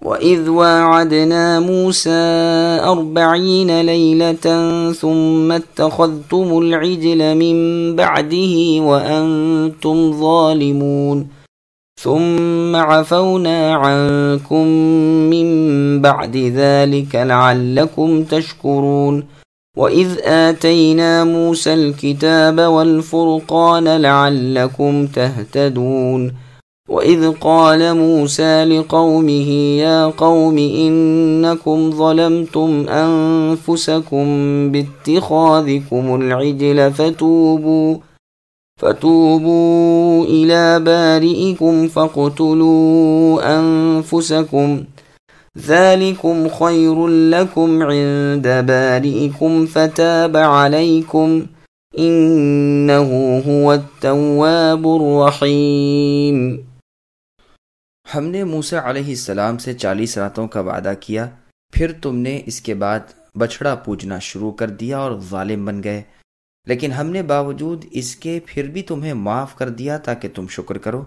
وَإِذْ وَاعَدْنَا مُوسَىٰ 40 لَيْلَةً ثُمَّ اتَّخَذْتُمُ الْعِجْلَ مِن بَعْدِهِ وَأَنتُمْ ظَالِمُونَ ثُمَّ عَفَوْنَا عَنكُم مِّن بَعْدِ ذَلِكَ لَعَلَّكُمْ تَشْكُرُونَ وَإِذْ آتَيْنَا مُوسَى الْكِتَابَ وَالْفُرْقَانَ لَعَلَّكُمْ تَهْتَدُونَ وَإِذْ قَالَ مُوسَى لِقَوْمِهِ يَا قَوْمِ إِنَّكُمْ ظَلَمْتُمْ أَنفُسَكُمْ بِاتِّخَاذِكُمُ الْعِجْلَ فتوبوا إلى بارئكم فاقتلوا أنفسكم ذلكم خير لكم عند بارئكم فتاب عليكم إنه هو التواب الرحيم۔ ہم نے موسیٰ علیہ السلام سے 40 راتوں کا وعدہ کیا، پھر تم نے اس کے بعد بچھڑا پوجنا شروع کر دیا اور ظالم بن گئے، لیکن ہم نے باوجود اس کے پھر بھی تمہیں معاف کر دیا تاکہ تم شکر کرو،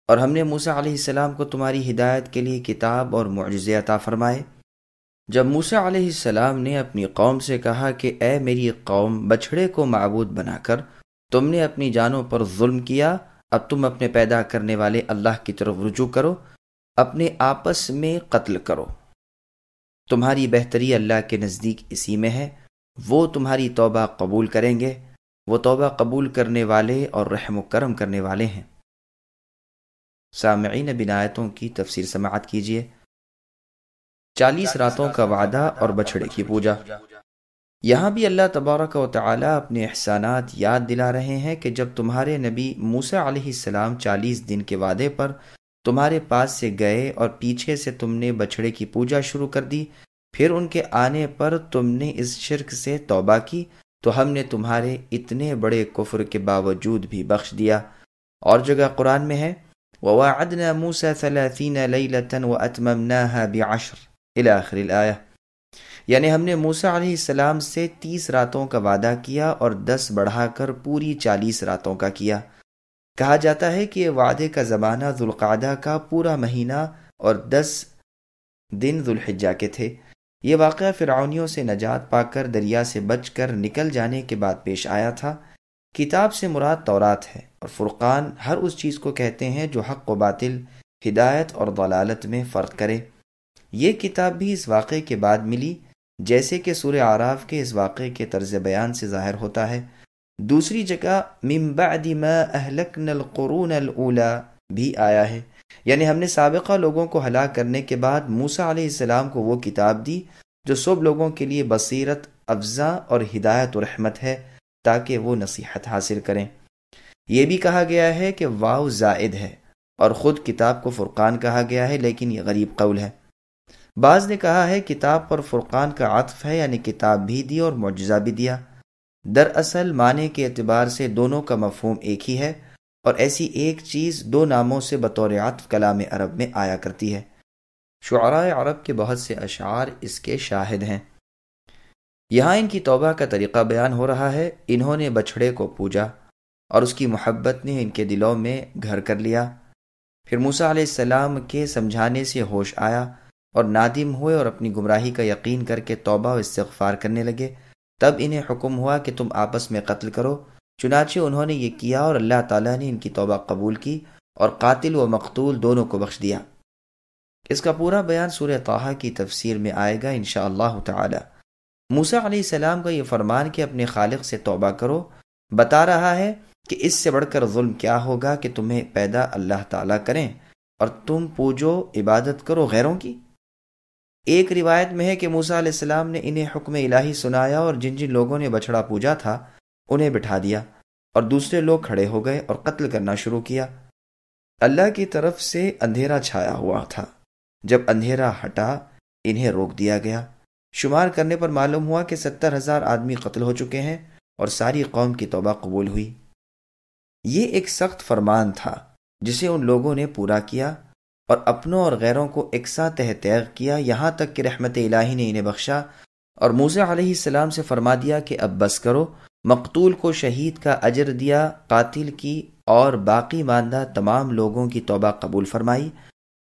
اور ہم نے موسیٰ علیہ السلام کو تمہاری ہدایت کے لیے کتاب اور معجزے عطا فرمائے۔ جب موسیٰ علیہ السلام نے اپنی قوم سے کہا کہ اے میری قوم، بچھڑے کو معبود بنا کر تم نے اپنی جانوں پر ظلم کیا، اب تم اپنے پیدا کرنے والے اللہ کی طرف رجوع کرو، اپنے آپس میں قتل کرو، تمہاری بہتری اللہ کے نزدیک اسی میں ہے، وہ تمہاری توبہ قبول کریں گے، وہ توبہ قبول کرنے والے اور رحم و کرم کرنے والے ہیں۔ سامعین، اب ان آیتوں کی تفسیر سماعت کیجیے۔ 40 راتوں کا وعدہ اور بچھڑے کی پوجا۔ یہاں بھی اللہ تبارک و تعالی اپنے احسانات یاد دلا رہے ہیں کہ جب تمہارے نبی موسیٰ علیہ السلام 40 دن کے وعدے پر تمہارے پاس سے گئے اور پیچھے سے تم نے بچھڑے کی پوجا شروع کر دی، پھر ان کے آنے پر تم نے اس شرک سے توبہ کی، تو ہم نے تمہارے اتنے بڑے کفر کے باوجود بھی بخش دیا۔ اور جگہ قرآن میں ہے وَوَاعَدْنَا مُوسَىٰ 30 لَيْلَةً وَأَتْمَمْنَاهَا بِعَشْرٍ إِلَى آخِرِ الْآيَةِ، یعنی ہم نے موسیٰ علیہ السلام سے 30 راتوں کا وعدہ کیا اور 10 بڑھا کر پوری 40 راتوں کا کیا۔ کہا جاتا ہے کہ یہ وعدے کا زمانہ ذوالقعدہ کا پورا مہینہ اور 10 دن ذوالحجہ کے تھے۔ یہ واقعہ فرعونیوں سے نجات پا کر دریا سے بچ کر نکل جانے کے بعد پیش آیا تھا۔ کتاب سے مراد تورات ہے، اور فرقان ہر اس چیز کو کہتے ہیں جو حق و باطل، ہدایت اور ضلالت میں فرق کرے۔ یہ کتاب بھی اس واقعے کے بعد ملی، جیسے کہ سورہ اعراف کے اس واقعے کے طرز بیان سے ظاہر ہوتا ہے۔ دوسری جگہ من بعد ما اہلکنا القرون الاولی بھی آیا ہے، یعنی ہم نے سابقہ لوگوں کو ہلاک کرنے کے بعد موسیٰ علیہ السلام کو وہ کتاب دی جو سب لوگوں کے لیے بصیرت افزا اور ہدایت و رحمت ہے تاکہ وہ نصیحت حاصل کریں۔ یہ بھی کہا گیا ہے کہ واو زائد ہے اور خود کتاب کو فرقان کہا گیا ہے، لیکن یہ غریب قول ہے۔ بعض نے کہا ہے کتاب پر فرقان کا عطف ہے، یعنی کتاب بھی دی اور معجزہ بھی دیا۔ دراصل معنی کے اعتبار سے دونوں کا مفہوم ایک ہی ہے، اور ایسی ایک چیز دو ناموں سے بطور عطف کلام عرب میں آیا کرتی ہے۔ شعراء عرب کے بہت سے اشعار اس کے شاہد ہیں۔ یہاں ان کی توبہ کا طریقہ بیان ہو رہا ہے۔ انہوں نے بچھڑے کو پوجا اور اس کی محبت نے ان کے دلوں میں گھر کر لیا۔ پھر موسیٰ علیہ السلام کے سمجھانے سے ہوش آیا اور نادم ہوئے اور اپنی گمراہی کا یقین کر کے توبہ و استغفار کرنے لگے۔ تب انہیں حکم ہوا کہ تم آپس میں قتل کرو، چنانچہ انہوں نے یہ کیا اور اللہ تعالیٰ نے ان کی توبہ قبول کی اور قاتل و مقتول دونوں کو بخش دیا۔ اس کا پورا بیان سورہ طٰہٰ کی تفسیر میں آئے گا انشاءاللہ تعالی۔ موسیٰ علیہ السلام کا یہ فرمان کہ اپنے خالق سے توبہ کرو بتا رہا ہے کہ اس سے بڑھ کر ظلم کیا ہوگا کہ تمہیں پیدا اللہ تعالیٰ کریں اور تم پوجو عبادت کرو غیروں کی۔ ایک روایت میں ہے کہ موسیٰ علیہ السلام نے انہیں حکم الہی سنایا اور جن جن لوگوں نے بچھڑا پوجا تھا انہیں بٹھا دیا، اور دوسرے لوگ کھڑے ہو گئے اور قتل کرنا شروع کیا۔ اللہ کی طرف سے اندھیرا چھایا ہوا تھا، جب اندھیرا ہٹا انہیں روک دیا گیا۔ شمار کرنے پر معلوم ہوا کہ 70,000 آدمی قتل ہو چکے ہیں اور ساری قوم کی توبہ قبول ہوئی۔ یہ ایک سخت فرمان تھا جسے ان لوگوں نے پورا کیا اور اپنوں اور غیروں کو یکساں تہ تیغ کیا، یہاں تک کہ رحمت الہی نے انہیں بخشا اور موسیٰ علیہ السلام سے فرما دیا کہ اب بس کرو۔ مقتول کو شہید کا اجر دیا، قاتل کی اور باقی ماندہ تمام لوگوں کی توبہ قبول فرمائی،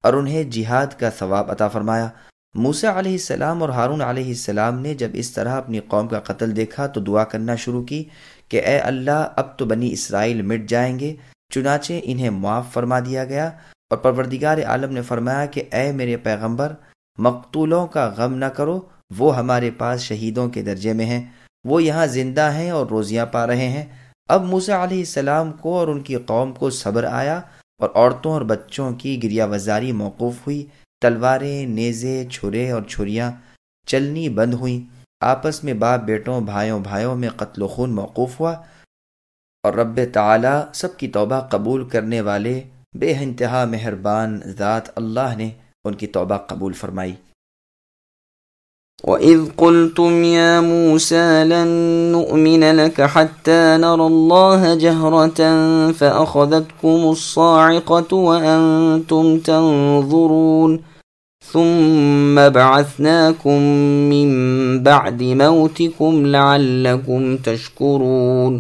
اور انہیں جہاد کا ثواب عطا فرمایا۔ موسیٰ علیہ السلام اور ہارون علیہ السلام نے جب اس طرح اپنی قوم کا قتل دیکھا تو دعا کرنا شروع کی کہ اے اللہ، اب تو بنی اسرائیل مٹ جائیں گے۔ چنانچہ انہیں معاف فرما دیا گیا، اور پروردگار عالم نے فرمایا کہ اے میرے پیغمبر، مقتولوں کا غم نہ کرو، وہ ہمارے پاس شہیدوں کے درجے میں ہیں، وہ یہاں زندہ ہیں اور روزیاں پا رہے ہیں۔ اب موسیٰ علیہ السلام کو اور ان کی قوم کو صبر آیا، اور عورتوں اور بچوں کی گریہ وزاری موقوف ہوئی، تلواریں، نیزے، چھرے اور چھریاں چلنی بند ہوئیں، آپس میں باپ بیٹوں، بھائیوں میں قتل و خون موقوف ہوا، اور رب تعالی سب کی توبہ قبول کرنے والے بے انتہا مہربان ذات اللہ نے ان کی توبہ قبول فرمائی۔ وَإِذْ قُلْتُمْ يَا مُوسَى لَن نُّؤْمِنَ لَكَ حَتَّى نَرَى اللَّهَ جَهْرَةً فَأَخَذَتْكُمُ الصَّاعِقَةُ وَأَنْتُمْ تَنظُرُونَ ثُمَّ بَعَثْنَاكُمْ مِنْ بَعْدِ مَوْتِكُمْ لَعَلَّكُمْ تَشْكُرُونَ۔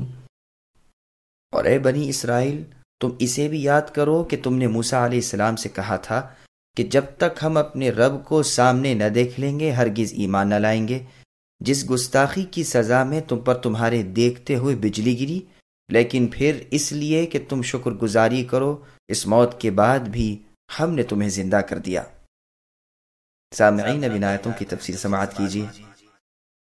اور اے بنی اسرائیل، تم اسے بھی یاد کرو کہ تم نے موسیٰ علیہ السلام سے کہا تھا کہ جب تک ہم اپنے رب کو سامنے نہ دیکھ لیں گے ہرگز ایمان نہ لائیں گے۔ جس گستاخی کی سزا میں تم پر تمہارے دیکھتے ہوئے بجلی گری، لیکن پھر اس لیے کہ تم شکر گزاری کرو، اس موت کے بعد بھی ہم نے تمہیں زندہ کر دیا۔ سامعین، اب ان آیتوں کی تفسیر سماعت کیجیے۔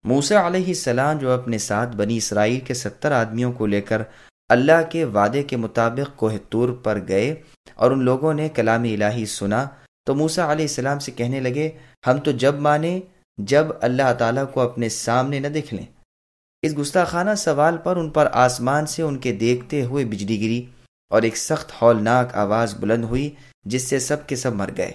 موسیٰ علیہ السلام جو اپنے ساتھ بنی اسرائیل کے 70 آدمیوں کو لے کر اللہ کے وعدے کے مطابق کوہ طور پر گئے اور ان لوگوں نے کلام الہی سنا، تو موسیٰ علیہ السلام سے کہنے لگے، ہم تو جب مانیں جب اللہ تعالیٰ کو اپنے سامنے نہ دیکھ لیں۔ اس گستاخانہ سوال پر ان پر آسمان سے ان کے دیکھتے ہوئے بجلی گری، اور ایک سخت ہولناک آواز بلند ہوئی جس سے سب کے سب مر گئے۔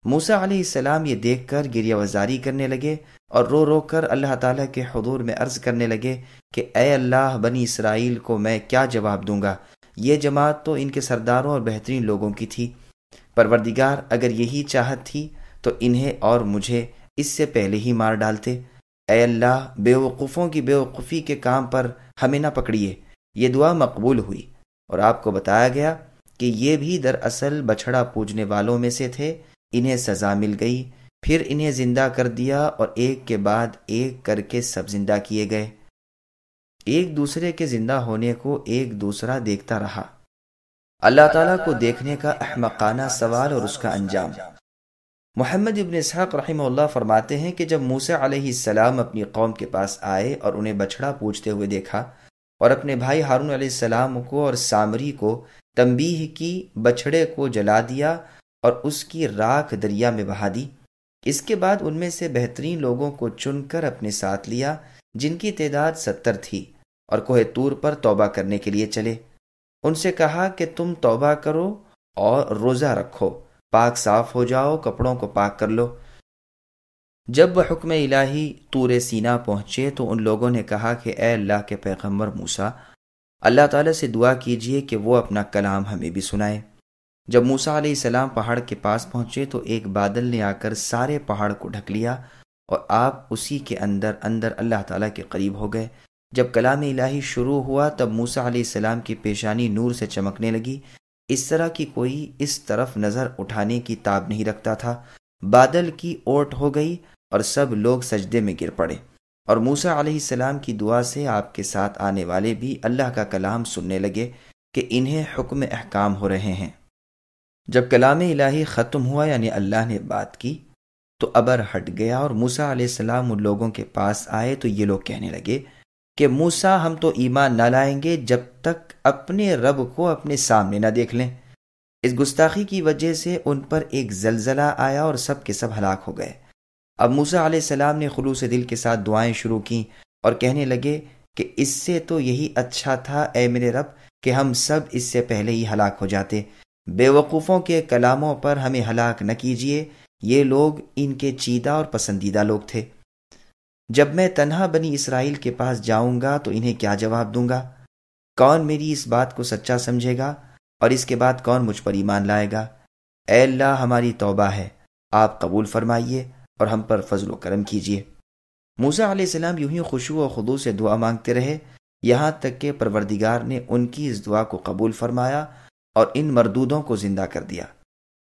موسیٰ علیہ السلام یہ دیکھ کر گریہ وزاری کرنے لگے اور رو رو کر اللہ تعالیٰ کے حضور میں عرض کرنے لگے کہ اے اللہ، بنی اسرائیل کو میں کیا جواب دوں گا؟ یہ جماعت تو ان کے سرداروں اور بہترین لوگوں کی تھی۔ پروردگار، اگر یہی چاہت تھی تو انہیں اور مجھے اس سے پہلے ہی مار ڈالتے۔ اے اللہ، بے وقوفوں کی بے وقوفی کے کام پر ہمیں نہ پکڑیے۔ یہ دعا مقبول ہوئی، اور آپ کو بتایا گیا کہ یہ بھی دراصل بچھڑا پوجنے والوں میں سے تھے۔ انہیں سزا مل گئی، پھر انہیں زندہ کر دیا، اور ایک کے بعد ایک کر کے سب زندہ کیے گئے۔ ایک دوسرے کے زندہ ہونے کو ایک دوسرا دیکھتا رہا۔ اللہ تعالیٰ کو دیکھنے کا احمقانہ سوال اور اس کا انجام۔ محمد ابن اسحاق رحمہ اللہ فرماتے ہیں کہ جب موسیٰ علیہ السلام اپنی قوم کے پاس آئے اور انہیں بچھڑا پوجتے ہوئے دیکھا، اور اپنے بھائی ہارون علیہ السلام کو اور سامری کو تنبیہ کی، بچھڑے کو جلا دیا اور اس کی راکھ دریا میں بہا دی۔ اس کے بعد ان میں سے بہترین لوگوں کو چن کر اپنے ساتھ لیا، جن کی تعداد 70 تھی، اور کوہ طور پر توبہ کرنے کے لیے چلے۔ ان سے کہا کہ تم توبہ کرو اور روزہ رکھو، پاک صاف ہو جاؤ، کپڑوں کو پاک کر لو۔ جب وہ حکم الہی طور سینا پہنچے تو ان لوگوں نے کہا کہ اے اللہ کے پیغمبر موسیٰ، اللہ تعالیٰ سے دعا کیجئے کہ وہ اپنا کلام ہمیں بھی سنائے۔ جب موسیٰ علیہ السلام پہاڑ کے پاس پہنچے تو ایک بادل نے آ کر سارے پہاڑ کو ڈھک لیا، اور آپ اسی کے اندر اللہ تعالیٰ کے قریب ہو گئے۔ جب کلام الہی شروع ہوا تب موسیٰ علیہ السلام کی پیشانی نور سے چمکنے لگی، اس طرح کی کوئی اس طرف نظر اٹھانے کی تاب نہیں رکھتا تھا۔ بادل کی اوٹ ہو گئی اور سب لوگ سجدے میں گر پڑے، اور موسیٰ علیہ السلام کی دعا سے آپ کے ساتھ آنے والے بھی اللہ کا کلام سننے لگے کہ انہیں حکم احکام ہو رہے ہیں۔ جب کلام الہی ختم ہوا، یعنی اللہ نے بات کی، تو ابر ہٹ گیا، اور موسیٰ علیہ السلام ان لوگوں کے پاس آئے تو یہ لوگ کہنے لگے کہ موسیٰ، ہم تو ایمان نہ لائیں گے جب تک اپنے رب کو اپنے سامنے نہ دیکھ لیں۔ اس گستاخی کی وجہ سے ان پر ایک زلزلہ آیا اور سب کے سب ہلاک ہو گئے۔ اب موسیٰ علیہ السلام نے خلوص دل کے ساتھ دعائیں شروع کیں اور کہنے لگے کہ اس سے تو یہی اچھا تھا اے میرے رب کہ ہم سب اس سے پہلے ہی ہلاک ہو جاتے۔ بے وقوفوں کے کلاموں پر ہمیں ہلاک نہ کیجیے، یہ لوگ ان کے چیدہ اور پسندیدہ لوگ تھے۔ جب میں تنہا بنی اسرائیل کے پاس جاؤں گا تو انہیں کیا جواب دوں گا؟ کون میری اس بات کو سچا سمجھے گا، اور اس کے بعد کون مجھ پر ایمان لائے گا؟ اے اللہ، ہماری توبہ ہے، آپ قبول فرمائیے اور ہم پر فضل و کرم کیجیے۔ موسیٰ علیہ السلام یوں ہی خشوع و خضوع سے دعا مانگتے رہے، یہاں تک کہ پروردگار نے ان کی اس دعا کو قبول فرمایا اور ان مردودوں کو زندہ کر دیا۔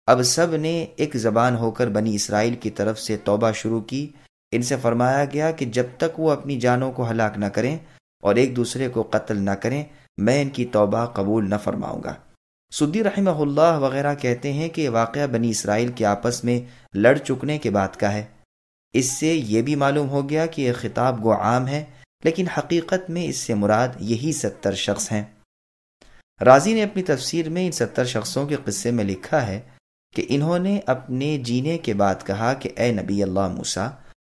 اب سب نے ایک زبان ہو کر بنی اسرائیل کی طرف سے توبہ شروع کی۔ ان سے فرمایا گیا کہ جب تک وہ اپنی جانوں کو ہلاک نہ کریں اور ایک دوسرے کو قتل نہ کریں، میں ان کی توبہ قبول نہ فرماؤں گا۔ سدی رحمہ اللہ وغیرہ کہتے ہیں کہ یہ واقعہ بنی اسرائیل کے آپس میں لڑ چکنے کے بعد کا ہے۔ اس سے یہ بھی معلوم ہو گیا کہ یہ خطاب گو عام ہے، لیکن حقیقت میں اس سے مراد یہی 70 شخص ہیں۔ رازی نے اپنی تفسیر میں ان 70 شخصوں کے قصے میں لکھا ہے کہ انہوں نے اپنے جینے کے بعد کہا کہ اے نبی اللہ موسیٰ،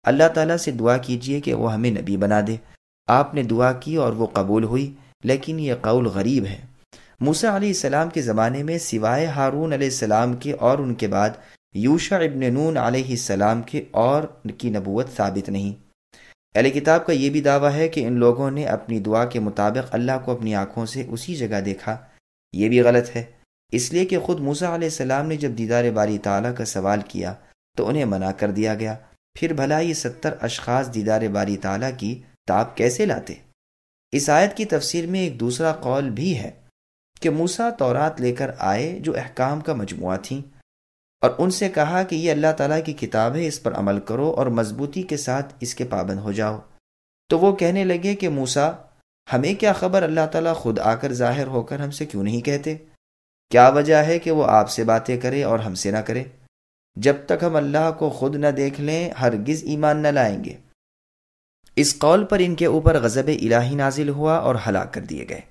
اللہ تعالیٰ سے دعا کیجئے کہ وہ ہمیں نبی بنا دے۔ آپ نے دعا کی اور وہ قبول ہوئی، لیکن یہ قول غریب ہے۔ موسیٰ علیہ السلام کے زمانے میں سوائے ہارون علیہ السلام کے اور ان کے بعد یوشع ابن نون علیہ السلام کے اور کی نبوت ثابت نہیں۔ اہل کتاب کا یہ بھی دعویٰ ہے کہ ان لوگوں نے اپنی دعا کے مطابق اللہ کو اپنی آنکھوں سے اسی جگہ دیکھا۔ یہ بھی غلط ہے، اس لیے کہ خود موسیٰ علیہ السلام نے جب دیدار باری تعالیٰ کا سوال کیا تو انہیں منع کر دیا گیا، پھر بھلا یہ 70 اشخاص دیدار باری تعالیٰ کی تاب کیسے لاتے؟ اس آیت کی تفسیر میں ایک دوسرا قول بھی ہے کہ موسیٰ تورات لے کر آئے جو احکام کا مجموعہ تھیں، اور ان سے کہا کہ یہ اللہ تعالیٰ کی کتاب ہے، اس پر عمل کرو اور مضبوطی کے ساتھ اس کے پابند ہو جاؤ۔ تو وہ کہنے لگے کہ موسیٰ، ہمیں کیا خبر، اللہ تعالیٰ خود آ کر ظاہر ہو کر ہم سے کیوں نہیں کہتے؟ کیا وجہ ہے کہ وہ آپ سے باتیں کرے اور ہم سے نہ کرے؟ جب تک ہم اللہ کو خود نہ دیکھ لیں ہرگز ایمان نہ لائیں گے۔ اس قول پر ان کے اوپر غضب الہی نازل ہوا اور ہلاک کر دیے گئے،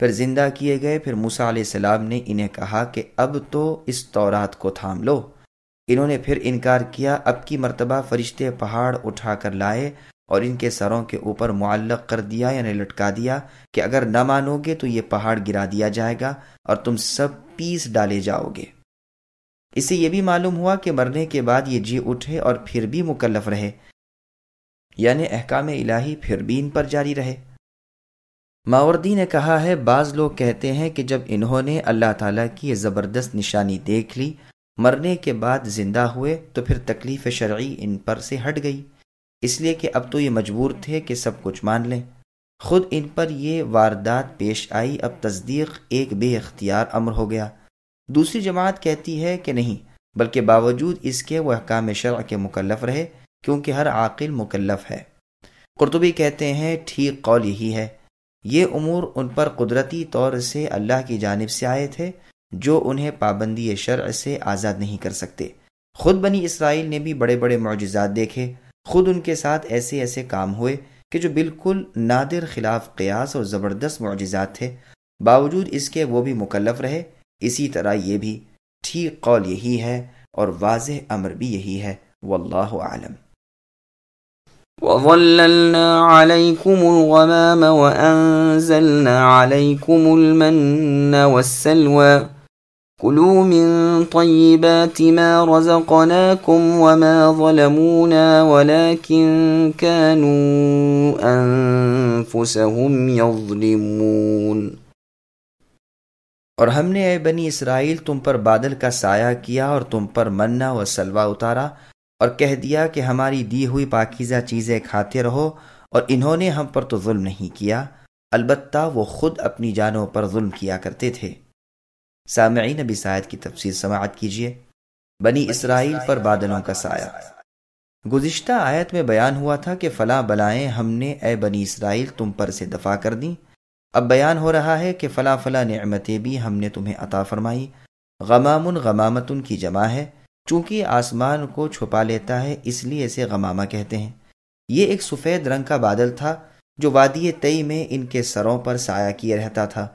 پھر زندہ کیے گئے۔ پھر موسیٰ علیہ السلام نے انہیں کہا کہ اب تو اس تورات کو تھام لو۔ انہوں نے پھر انکار کیا۔ اب کی مرتبہ فرشتے پہاڑ اٹھا کر لائے اور ان کے سروں کے اوپر معلق کر دیا، یعنی لٹکا دیا کہ اگر نہ مانو گے تو یہ پہاڑ گرا دیا جائے گا اور تم سب پیس ڈالے جاؤ گے۔ اس سے یہ بھی معلوم ہوا کہ مرنے کے بعد یہ جی اٹھے اور پھر بھی مکلف رہے، یعنی احکام الہی پھر بھی ان پر جاری رہے۔ ماوردی نے کہا ہے، بعض لوگ کہتے ہیں کہ جب انہوں نے اللہ تعالیٰ کی یہ زبردست نشانی دیکھ لی، مرنے کے بعد زندہ ہوئے، تو پھر تکلیف شرعی ان پر سے ہٹ گئی، اس لیے کہ اب تو یہ مجبور تھے کہ سب کچھ مان لیں۔ خود ان پر یہ واردات پیش آئی، اب تصدیق ایک بے اختیار امر ہو گیا۔ دوسری جماعت کہتی ہے کہ نہیں، بلکہ باوجود اس کے وہ احکام شرع کے مکلف رہے، کیونکہ ہر عاقل مکلف ہے۔ قرطبی کہتے ہیں ٹھیک قول یہی ہے، یہ امور ان پر قدرتی طور سے اللہ کی جانب سے آئے تھے جو انہیں پابندی شرع سے آزاد نہیں کر سکتے۔ خود بنی اسرائیل نے بھی بڑے بڑے معجزات دیکھے، خود ان کے ساتھ ایسے ایسے کام ہوئے کہ جو بالکل نادر خلاف قیاس اور زبردست معجزات تھے، باوجود اس کے وہ بھی مکلف رہے۔ اسی طرح یہ بھی ٹھیک قول یہی ہے اور واضح امر بھی یہی ہے، واللہ اعلم۔ وَظَلَّلْنَا عَلَيْكُمُ الْغَمَامَ وَأَنزَلْنَا عَلَيْكُمُ الْمَنَّ وَالسَّلْوَىٰ كُلُوا مِن طَيِّبَاتِ مَا رَزَقْنَاكُمْ وَمَا ظَلَمُونَا وَلَٰكِن كَانُوا أَنفُسَهُمْ يَظْلِمُونَ۔ اور ہم نے اے بنی اسرائیل تم پر بادل کا سایہ کیا اور تم پر منہ و سلوہ اتارا، اور کہہ دیا کہ ہماری دی ہوئی پاکیزہ چیزیں کھاتے رہو، اور انہوں نے ہم پر تو ظلم نہیں کیا، البتہ وہ خود اپنی جانوں پر ظلم کیا کرتے تھے۔ سامعین، اب اس آیت کی تفسیر سماعت کیجیے۔ بنی اسرائیل پر بادلوں کا سایہ۔ گزشتہ آیت میں بیان ہوا تھا کہ فلاں بلائیں ہم نے اے بنی اسرائیل تم پر سے دفع کر دیں۔ اب بیان ہو رہا ہے کہ فلاں فلاں نعمتیں بھی ہم نے تمہیں عطا فرمائی۔ غمام غمامتن کی جمع ہے، چونکہ آسمان کو چھپا لیتا ہے اس لیے اسے غمامہ کہتے ہیں۔ یہ ایک سفید رنگ کا بادل تھا جو وادی تئی میں ان کے سروں پر سایہ کیے رہتا تھا،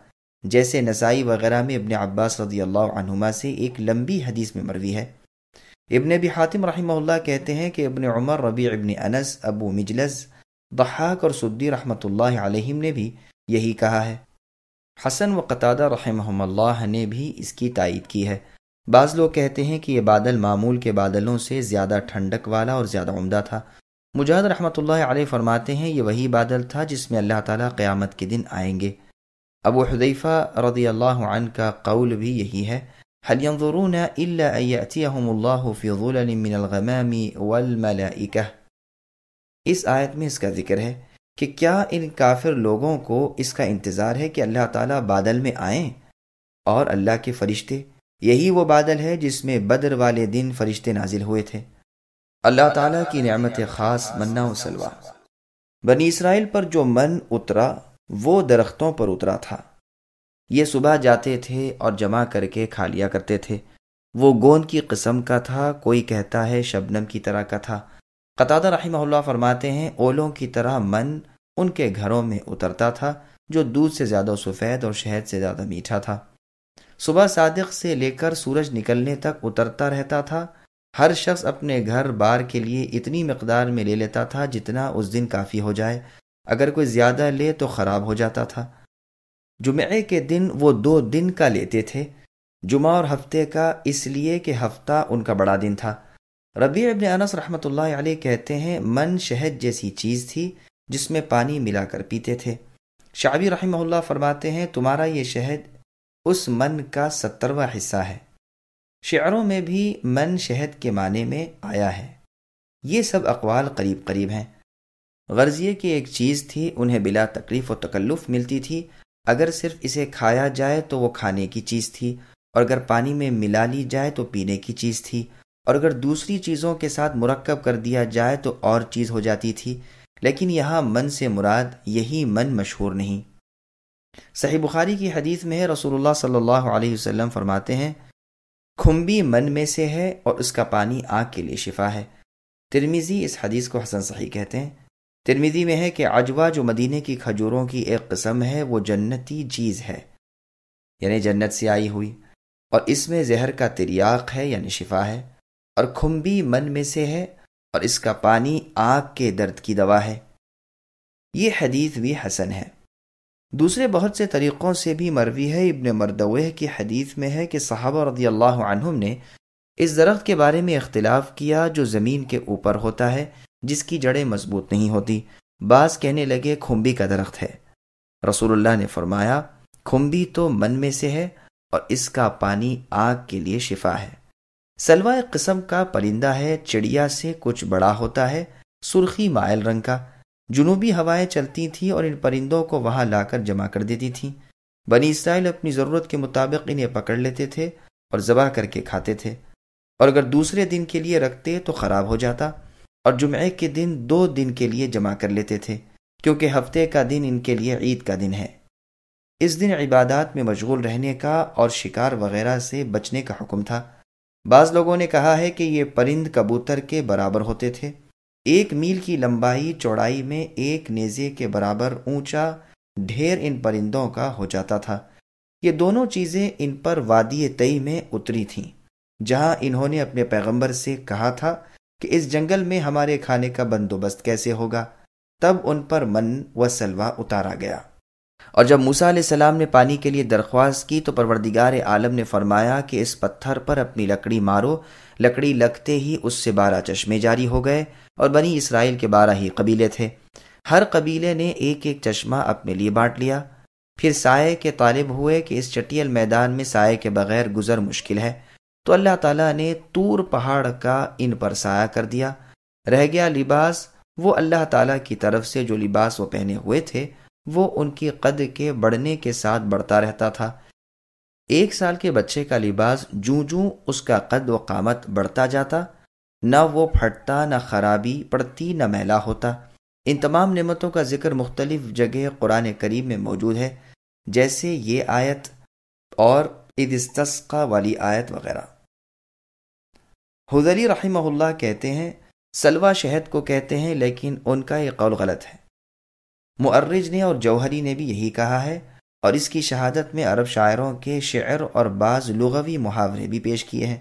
جیسے نسائی وغیرہ میں ابن عباس رضی اللہ عنہما سے ایک لمبی حدیث میں مروی ہے۔ ابن ابی حاتم رحمہ اللہ کہتے ہیں کہ ابن عمر، ربیع ابن انس، ابو مجلس، ضحاک اور سدی رحمۃ اللہ علیہم نے بھی یہی کہا ہے۔ حسن و قتادہ رحمہم اللہ نے بھی اس کی تائید کی ہے۔ بعض لوگ کہتے ہیں کہ یہ بادل معمول کے بادلوں سے زیادہ ٹھنڈک والا اور زیادہ عمدہ تھا۔ مجاہد رحمۃ اللہ علیہ فرماتے ہیں یہ وہی بادل تھا جس میں اللہ تعالیٰ قیامت کے دن آئیں گے۔ ابو حذیفہ رضی اللہ عنہ کا قول بھی یہی ہے، هل ينظرون الا ان ياتيهم الله في ظلل من الغمام والملائکہ۔ اس آیت میں اس کا ذکر ہے کہ کیا ان کافر لوگوں کو اس کا انتظار ہے کہ اللہ تعالیٰ بادل میں آئیں اور اللہ کے فرشتے یہی وہ بادل ہے جس میں بدر والے دن فرشتے نازل ہوئے تھے۔ اللہ تعالیٰ کی نعمت خاص منہ و سلوہ۔ بنی اسرائیل پر جو من اترا وہ درختوں پر اترا تھا۔ یہ صبح جاتے تھے اور جمع کر کے کھا لیا کرتے تھے۔ وہ گوند کی قسم کا تھا، کوئی کہتا ہے شبنم کی طرح کا تھا۔ قتادہ رحمہ اللہ فرماتے ہیں اولوں کی طرح من ان کے گھروں میں اترتا تھا جو دودھ سے زیادہ سفید اور شہد سے زیادہ میٹھا تھا۔ صبح صادق سے لے کر سورج نکلنے تک اترتا رہتا تھا۔ ہر شخص اپنے گھر بار کے لیے اتنی مقدار میں لے لیتا تھا جتنا اس دن کافی ہو جائے، اگر کوئی زیادہ لے تو خراب ہو جاتا تھا۔ جمعے کے دن وہ 2 دن کا لیتے تھے، جمعہ اور ہفتے کا، اس لیے کہ ہفتہ ان کا بڑا دن تھا۔ ربیع ابن انس رحمۃ اللہ علیہ کہتے ہیں من شہد جیسی چیز تھی جس میں پانی ملا کر پیتے تھے۔ شعبی رحمہ اللہ فرماتے ہیں تمہارا یہ شہد اس من کا 70واں حصہ ہے۔ شعروں میں بھی من شہد کے معنی میں آیا ہے۔ یہ سب اقوال قریب قریب ہیں۔ غرض یہ کہ ایک چیز تھی، انہیں بلا تکلیف و تکلف ملتی تھی۔ اگر صرف اسے کھایا جائے تو وہ کھانے کی چیز تھی، اور اگر پانی میں ملا لی جائے تو پینے کی چیز تھی، اور اگر دوسری چیزوں کے ساتھ مرکب کر دیا جائے تو اور چیز ہو جاتی تھی۔ لیکن یہاں من سے مراد یہی من مشہور نہیں۔ صحیح بخاری کی حدیث میں ہے رسول اللہ صلی اللہ علیہ وسلم فرماتے ہیں کھمبی من میں سے ہے اور اس کا پانی آنکھ کے لیے شفا ہے۔ ترمذی اس حدیث کو حسن صحیح کہتے ہیں۔ ترمذی میں ہے کہ عجوہ جو مدینے کی کھجوروں کی ایک قسم ہے وہ جنتی چیز ہے، یعنی جنت سے آئی ہوئی، اور اس میں زہر کا تریاق ہے یعنی شفا ہے، اور کھمبی من میں سے ہے اور اس کا پانی آنکھ کے درد کی دوا ہے۔ یہ حدیث بھی حسن ہے۔ دوسرے بہت سے طریقوں سے بھی مروی ہے۔ ابن مردویہ کی حدیث میں ہے کہ صحابہ رضی اللہ عنہم نے اس درخت کے بارے میں اختلاف کیا جو زمین کے اوپر ہوتا ہے، جس کی جڑیں مضبوط نہیں ہوتی۔ بعض کہنے لگے کھمبی کا درخت ہے۔ رسول اللہ نے فرمایا کھمبی تو من میں سے ہے اور اس کا پانی آنکھ کے لیے شفا ہے۔ سلوہ ایک قسم کا پرندہ ہے، چڑیا سے کچھ بڑا ہوتا ہے، سرخی مائل رنگ کا۔ جنوبی ہوائیں چلتی تھیں اور ان پرندوں کو وہاں لا کر جمع کر دیتی تھیں۔ بنی اسرائیل اپنی ضرورت کے مطابق انہیں پکڑ لیتے تھے اور ذبح کر کے کھاتے تھے، اور اگر دوسرے دن کے لیے رکھتے تو خراب ہو جاتا، اور جمعے کے دن 2 دن کے لیے جمع کر لیتے تھے، کیونکہ ہفتے کا دن ان کے لیے عید کا دن ہے۔ اس دن عبادات میں مشغول رہنے کا اور شکار وغیرہ سے بچنے کا حکم تھا۔ بعض لوگوں نے کہا ہے کہ یہ پرند کبوتر کے برابر ہوتے تھے۔ 1 میل کی لمبائی چوڑائی میں 1 نیزے کے برابر اونچا ڈھیر ان پرندوں کا ہو جاتا تھا۔ یہ دونوں چیزیں ان پر وادی طی میں اتری تھیں، جہاں انہوں نے اپنے پیغمبر سے کہا تھا کہ اس جنگل میں ہمارے کھانے کا بندوبست کیسے ہوگا۔ تب ان پر من و سلوہ اتارا گیا۔ اور جب موسیٰ علیہ السلام نے پانی کے لیے درخواست کی تو پروردگار عالم نے فرمایا کہ اس پتھر پر اپنی لکڑی مارو۔ لکڑی لگتے ہی اس سے 12 چشمے جاری ہو گئے، اور بنی اسرائیل کے 12 ہی قبیلے تھے۔ ہر قبیلے نے ایک چشمہ اپنے لیے بانٹ لیا۔ پھر سائے کے طالب ہوئے کہ اس چٹیل میدان میں سائے کے بغیر گزر مشکل ہے، تو اللہ تعالیٰ نے طور پہاڑ کا ان پر سایہ کر دیا۔ رہ گیا لباس، وہ اللہ تعالیٰ کی طرف سے جو لباس وہ پہنے ہوئے تھے وہ ان کی قد کے بڑھنے کے ساتھ بڑھتا رہتا تھا۔ 1 سال کے بچے کا لباس جوں جوں اس کا قد و قامت بڑھتا جاتا، نہ وہ پھٹتا، نہ خرابی پڑتی، نہ میلا ہوتا۔ ان تمام نعمتوں کا ذکر مختلف جگہ قرآن کریم میں موجود ہے، جیسے یہ آیت اور اذ استسقى والی آیت وغیرہ۔ حذلی رحمہ اللہ کہتے ہیں سلوہ شہد کو کہتے ہیں، لیکن ان کا یہ قول غلط ہے۔ مؤرج نے اور جوہری نے بھی یہی کہا ہے، اور اس کی شہادت میں عرب شاعروں کے شعر اور بعض لغوی محاورے بھی پیش کیے ہیں۔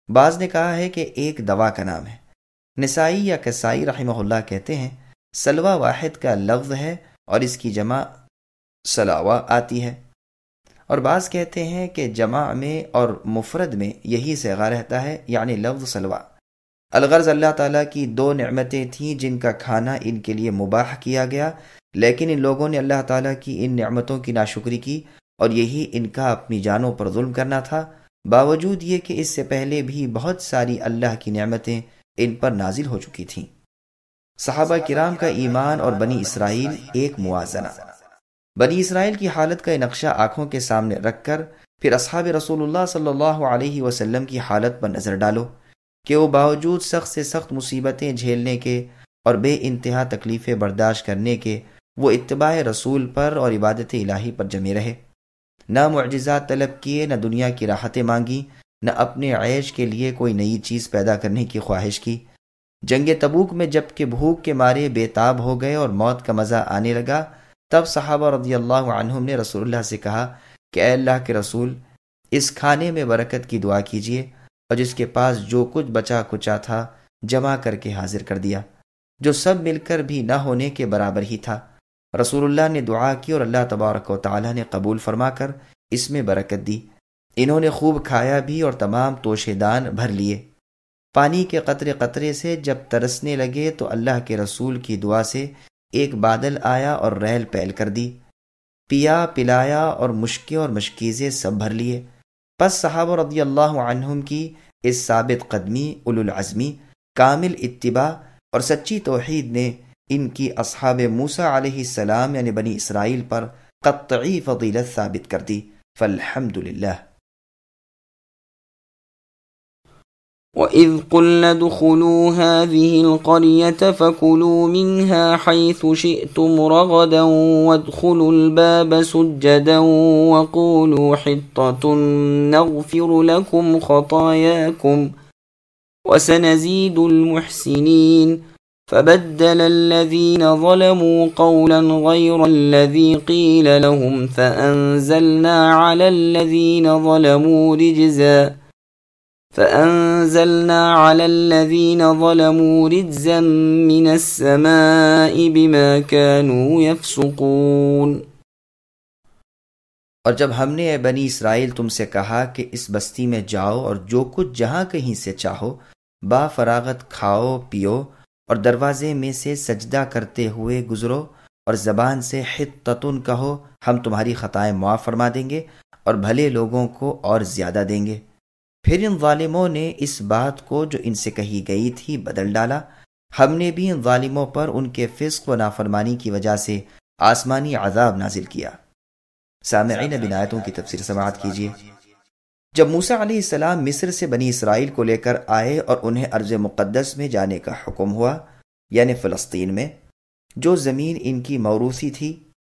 بعض نے کہا ہے کہ ایک دوا کا نام ہے۔ نسائی یا کسائی رحمہ اللہ کہتے ہیں سلوہ واحد کا لفظ ہے اور اس کی جمع سلاوہ آتی ہے، اور بعض کہتے ہیں کہ جمع میں اور مفرد میں یہی صیغہ رہتا ہے، یعنی لفظ سلوہ۔ الغرض اللہ تعالیٰ کی 2 نعمتیں تھیں جن کا کھانا ان کے لیے مباح کیا گیا، لیکن ان لوگوں نے اللہ تعالیٰ کی ان نعمتوں کی ناشکری کی، اور یہی ان کا اپنی جانوں پر ظلم کرنا تھا، باوجود یہ کہ اس سے پہلے بھی بہت ساری اللہ کی نعمتیں ان پر نازل ہو چکی تھیں۔ صحابہ کرام کا ایمان اور بنی اسرائیل ایک موازنہ۔ بنی اسرائیل کی حالت کا نقشہ آنکھوں کے سامنے رکھ کر پھر اصحاب رسول اللہ صلی اللہ علیہ وسلم کی حالت پر نظر ڈالو کہ وہ باوجود سخت سے سخت مصیبتیں جھیلنے کے اور بے انتہا تکلیفیں برداشت کرنے کے وہ اتباع رسول پر اور عبادت الہی پر جمے رہے، نہ معجزات طلب کیے، نہ دنیا کی راحتیں مانگی، نہ اپنے عیش کے لیے کوئی نئی چیز پیدا کرنے کی خواہش کی۔ جنگ تبوک میں جب کہ بھوک کے مارے بے تاب ہو گئے اور موت کا مزہ آنے لگا، تب صحابہ رضی اللہ عنہم نے رسول اللہ سے کہا کہ اے اللہ کے رسول، اس کھانے میں برکت کی دعا کیجیے، اور جس کے پاس جو کچھ بچا کچا تھا جمع کر کے حاضر کر دیا، جو سب مل کر بھی نہ ہونے کے برابر ہی تھا۔ رسول اللہ نے دعا کی اور اللہ تبارک و تعالی نے قبول فرما کر اس میں برکت دی۔ انہوں نے خوب کھایا بھی اور تمام توشے دان بھر لیے۔ پانی کے قطرے قطرے سے جب ترسنے لگے تو اللہ کے رسول کی دعا سے ایک بادل آیا اور ریل پیل کر دی، پیا پلایا اور مشکیں اور مشکیزیں سب بھر لیے۔ پس صحابہ رضی اللہ عنہم کی اس ثابت قدمی، اولو العزمی، کامل اتباع اور سچی توحید نے ان کی اصحاب موسیٰ علیہ السلام یعنی بنی اسرائیل پر قطعی فضیلت ثابت کر دی۔ فالحمد للہ۔ وَإِذْ قُلْنَا ادْخُلُوا هَٰذِهِ الْقَرْيَةَ فَكُلُوا مِنْهَا حَيْثُ شِئْتُمْ رَغَدًا وَادْخُلُوا الْبَابَ سُجَّدًا وَقُولُوا حِطَّةٌ نَغْفِرُ لَكُمْ خَطَايَاكُمْ وَسَنَزِيدُ الْمُحْسِنِينَ فَبَدَّلَ الَّذِينَ ظَلَمُوا قَوْلًا غَيْرَ الَّذِي قِيلَ لَهُمْ فَأَنزَلْنَا عَلَى الذين ظلموا رجزا من السماء بما كانوا يفسقون۔ اور جب ہم نے اے بنی اسرائیل تم سے کہا کہ اس بستی میں جاؤ اور جو کچھ جہاں کہیں سے چاہو با فراغت کھاؤ پیو، اور دروازے میں سے سجدہ کرتے ہوئے گزرو اور زبان سے حطتن کہو، ہم تمہاری خطائیں معاف فرما دیں گے اور بھلے لوگوں کو اور زیادہ دیں گے۔ پھر ان ظالموں نے اس بات کو جو ان سے کہی گئی تھی بدل ڈالا۔ ہم نے بھی ان ظالموں پر ان کے فسق و نافرمانی کی وجہ سے آسمانی عذاب نازل کیا۔ سامعین، اب ان آیتوں کی تفسیر سماعت کیجیے۔ جب موسیٰ علیہ السلام مصر سے بنی اسرائیل کو لے کر آئے اور انہیں ارض مقدس میں جانے کا حکم ہوا، یعنی فلسطین میں، جو زمین ان کی موروثی تھی،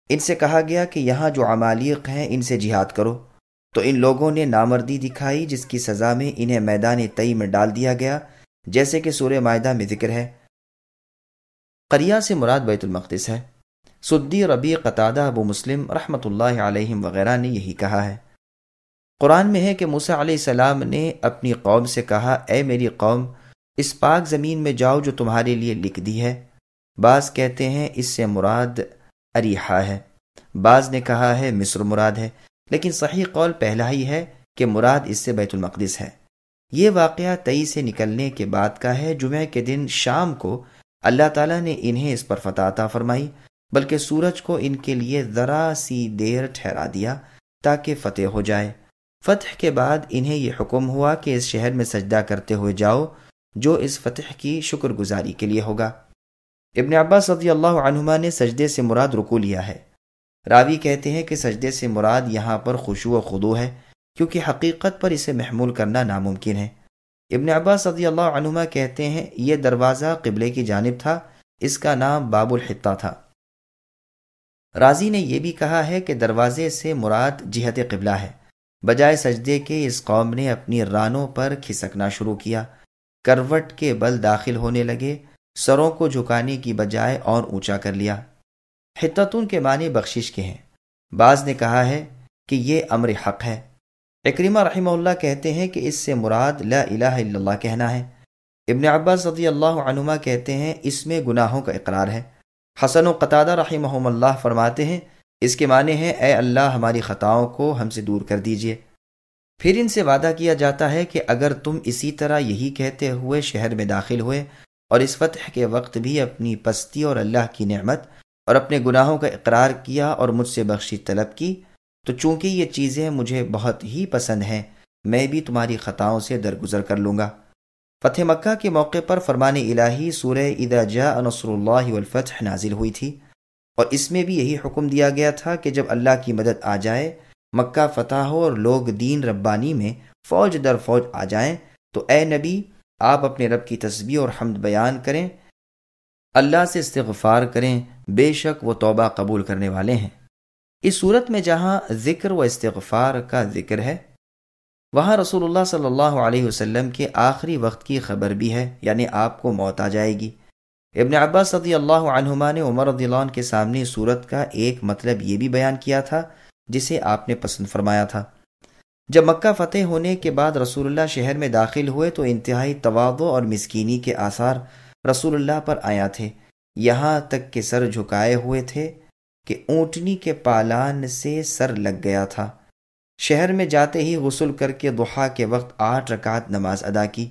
ان سے کہا گیا کہ یہاں جو عمالیق ہیں ان سے جہاد کرو، تو ان لوگوں نے نامردی دکھائی، جس کی سزا میں انہیں میدان طی میں ڈال دیا گیا، جیسے کہ سورہ مائدہ میں ذکر ہے۔ قریہ سے مراد بیت المقدس ہے۔ سدی، ربیع، قتادہ، ابو مسلم رحمۃ اللہ علیہم وغیرہ نے یہی کہا ہے۔ قرآن میں ہے کہ موسیٰ علیہ السلام نے اپنی قوم سے کہا، اے میری قوم، اس پاک زمین میں جاؤ جو تمہارے لیے لکھ دی ہے۔ بعض کہتے ہیں اس سے مراد اریحا ہے، بعض نے کہا ہے مصر مراد ہے، لیکن صحیح قول پہلا ہی ہے کہ مراد اس سے بیت المقدس ہے۔ یہ واقعہ طی سے نکلنے کے بعد کا ہے۔ جمعہ کے دن شام کو اللہ تعالیٰ نے انہیں اس پر فتح عطا فرمائی، بلکہ سورج کو ان کے لیے ذرا سی دیر ٹھہرا دیا تاکہ فتح ہو جائے۔ فتح کے بعد انہیں یہ حکم ہوا کہ اس شہر میں سجدہ کرتے ہوئے جاؤ، جو اس فتح کی شکر گزاری کے لیے ہوگا۔ ابن عباس رضی اللہ عنہما نے سجدے سے مراد رکوع لیا ہے۔ راوی کہتے ہیں کہ سجدے سے مراد یہاں پر خشوع و خضوع ہے، کیونکہ حقیقت پر اسے محمول کرنا ناممکن ہے۔ ابن عباس رضی اللہ عنہما کہتے ہیں یہ دروازہ قبلے کی جانب تھا، اس کا نام باب الحطہ تھا۔ رازی نے یہ بھی کہا ہے کہ دروازے سے مراد جہت قبلہ ہے۔ بجائے سجدے کے اس قوم نے اپنی رانوں پر کھسکنا شروع کیا، کروٹ کے بل داخل ہونے لگے، سروں کو جھکانے کی بجائے اور اونچا کر لیا۔ حطتون کے معنی بخشش کے ہیں۔ بعض نے کہا ہے کہ یہ امر حق ہے۔ اکرمہ رحمہ اللہ کہتے ہیں کہ اس سے مراد لا الہ الا اللہ کہنا ہے۔ ابن عباس رضی اللہ عنہما کہتے ہیں اس میں گناہوں کا اقرار ہے۔ حسن و قتادہ رحمہم اللہ فرماتے ہیں اس کے معنی ہے اے اللہ ہماری خطاؤں کو ہم سے دور کر دیجئے۔ پھر ان سے وعدہ کیا جاتا ہے کہ اگر تم اسی طرح یہی کہتے ہوئے شہر میں داخل ہوئے اور اس فتح کے وقت بھی اپنی پستی اور اللہ کی نعمت اور اپنے گناہوں کا اقرار کیا اور مجھ سے بخشش طلب کی، تو چونکہ یہ چیزیں مجھے بہت ہی پسند ہیں، میں بھی تمہاری خطاؤں سے درگزر کر لوں گا۔ فتح مکہ کے موقع پر فرمان الہی سورہ اذا جاء نصر اللہ والفتح نازل ہوئی تھی، اور اس میں بھی یہی حکم دیا گیا تھا کہ جب اللہ کی مدد آ جائے، مکہ فتح ہو اور لوگ دین ربانی میں فوج در فوج آ جائیں تو اے نبی آپ اپنے رب کی تسبیح اور حمد بیان کریں، اللہ سے استغفار کریں، بے شک وہ توبہ قبول کرنے والے ہیں۔ اس صورت میں جہاں ذکر و استغفار کا ذکر ہے، وہاں رسول اللہ صلی اللہ علیہ وسلم کے آخری وقت کی خبر بھی ہے، یعنی آپ کو موت آ جائے گی۔ ابن عباس رضی اللہ عنہما نے عمر رضی اللہ عنہ کے سامنے اس صورت کا ایک مطلب یہ بھی بیان کیا تھا جسے آپ نے پسند فرمایا تھا۔ جب مکہ فتح ہونے کے بعد رسول اللہ شہر میں داخل ہوئے تو انتہائی تواضع اور مسکینی کے آثار رسول اللہ پر آیا تھے، یہاں تک کہ سر جھکائے ہوئے تھے کہ اونٹنی کے پالان سے سر لگ گیا تھا۔ شہر میں جاتے ہی غسل کر کے ضحیٰ کے وقت 8 رکعت نماز ادا کی،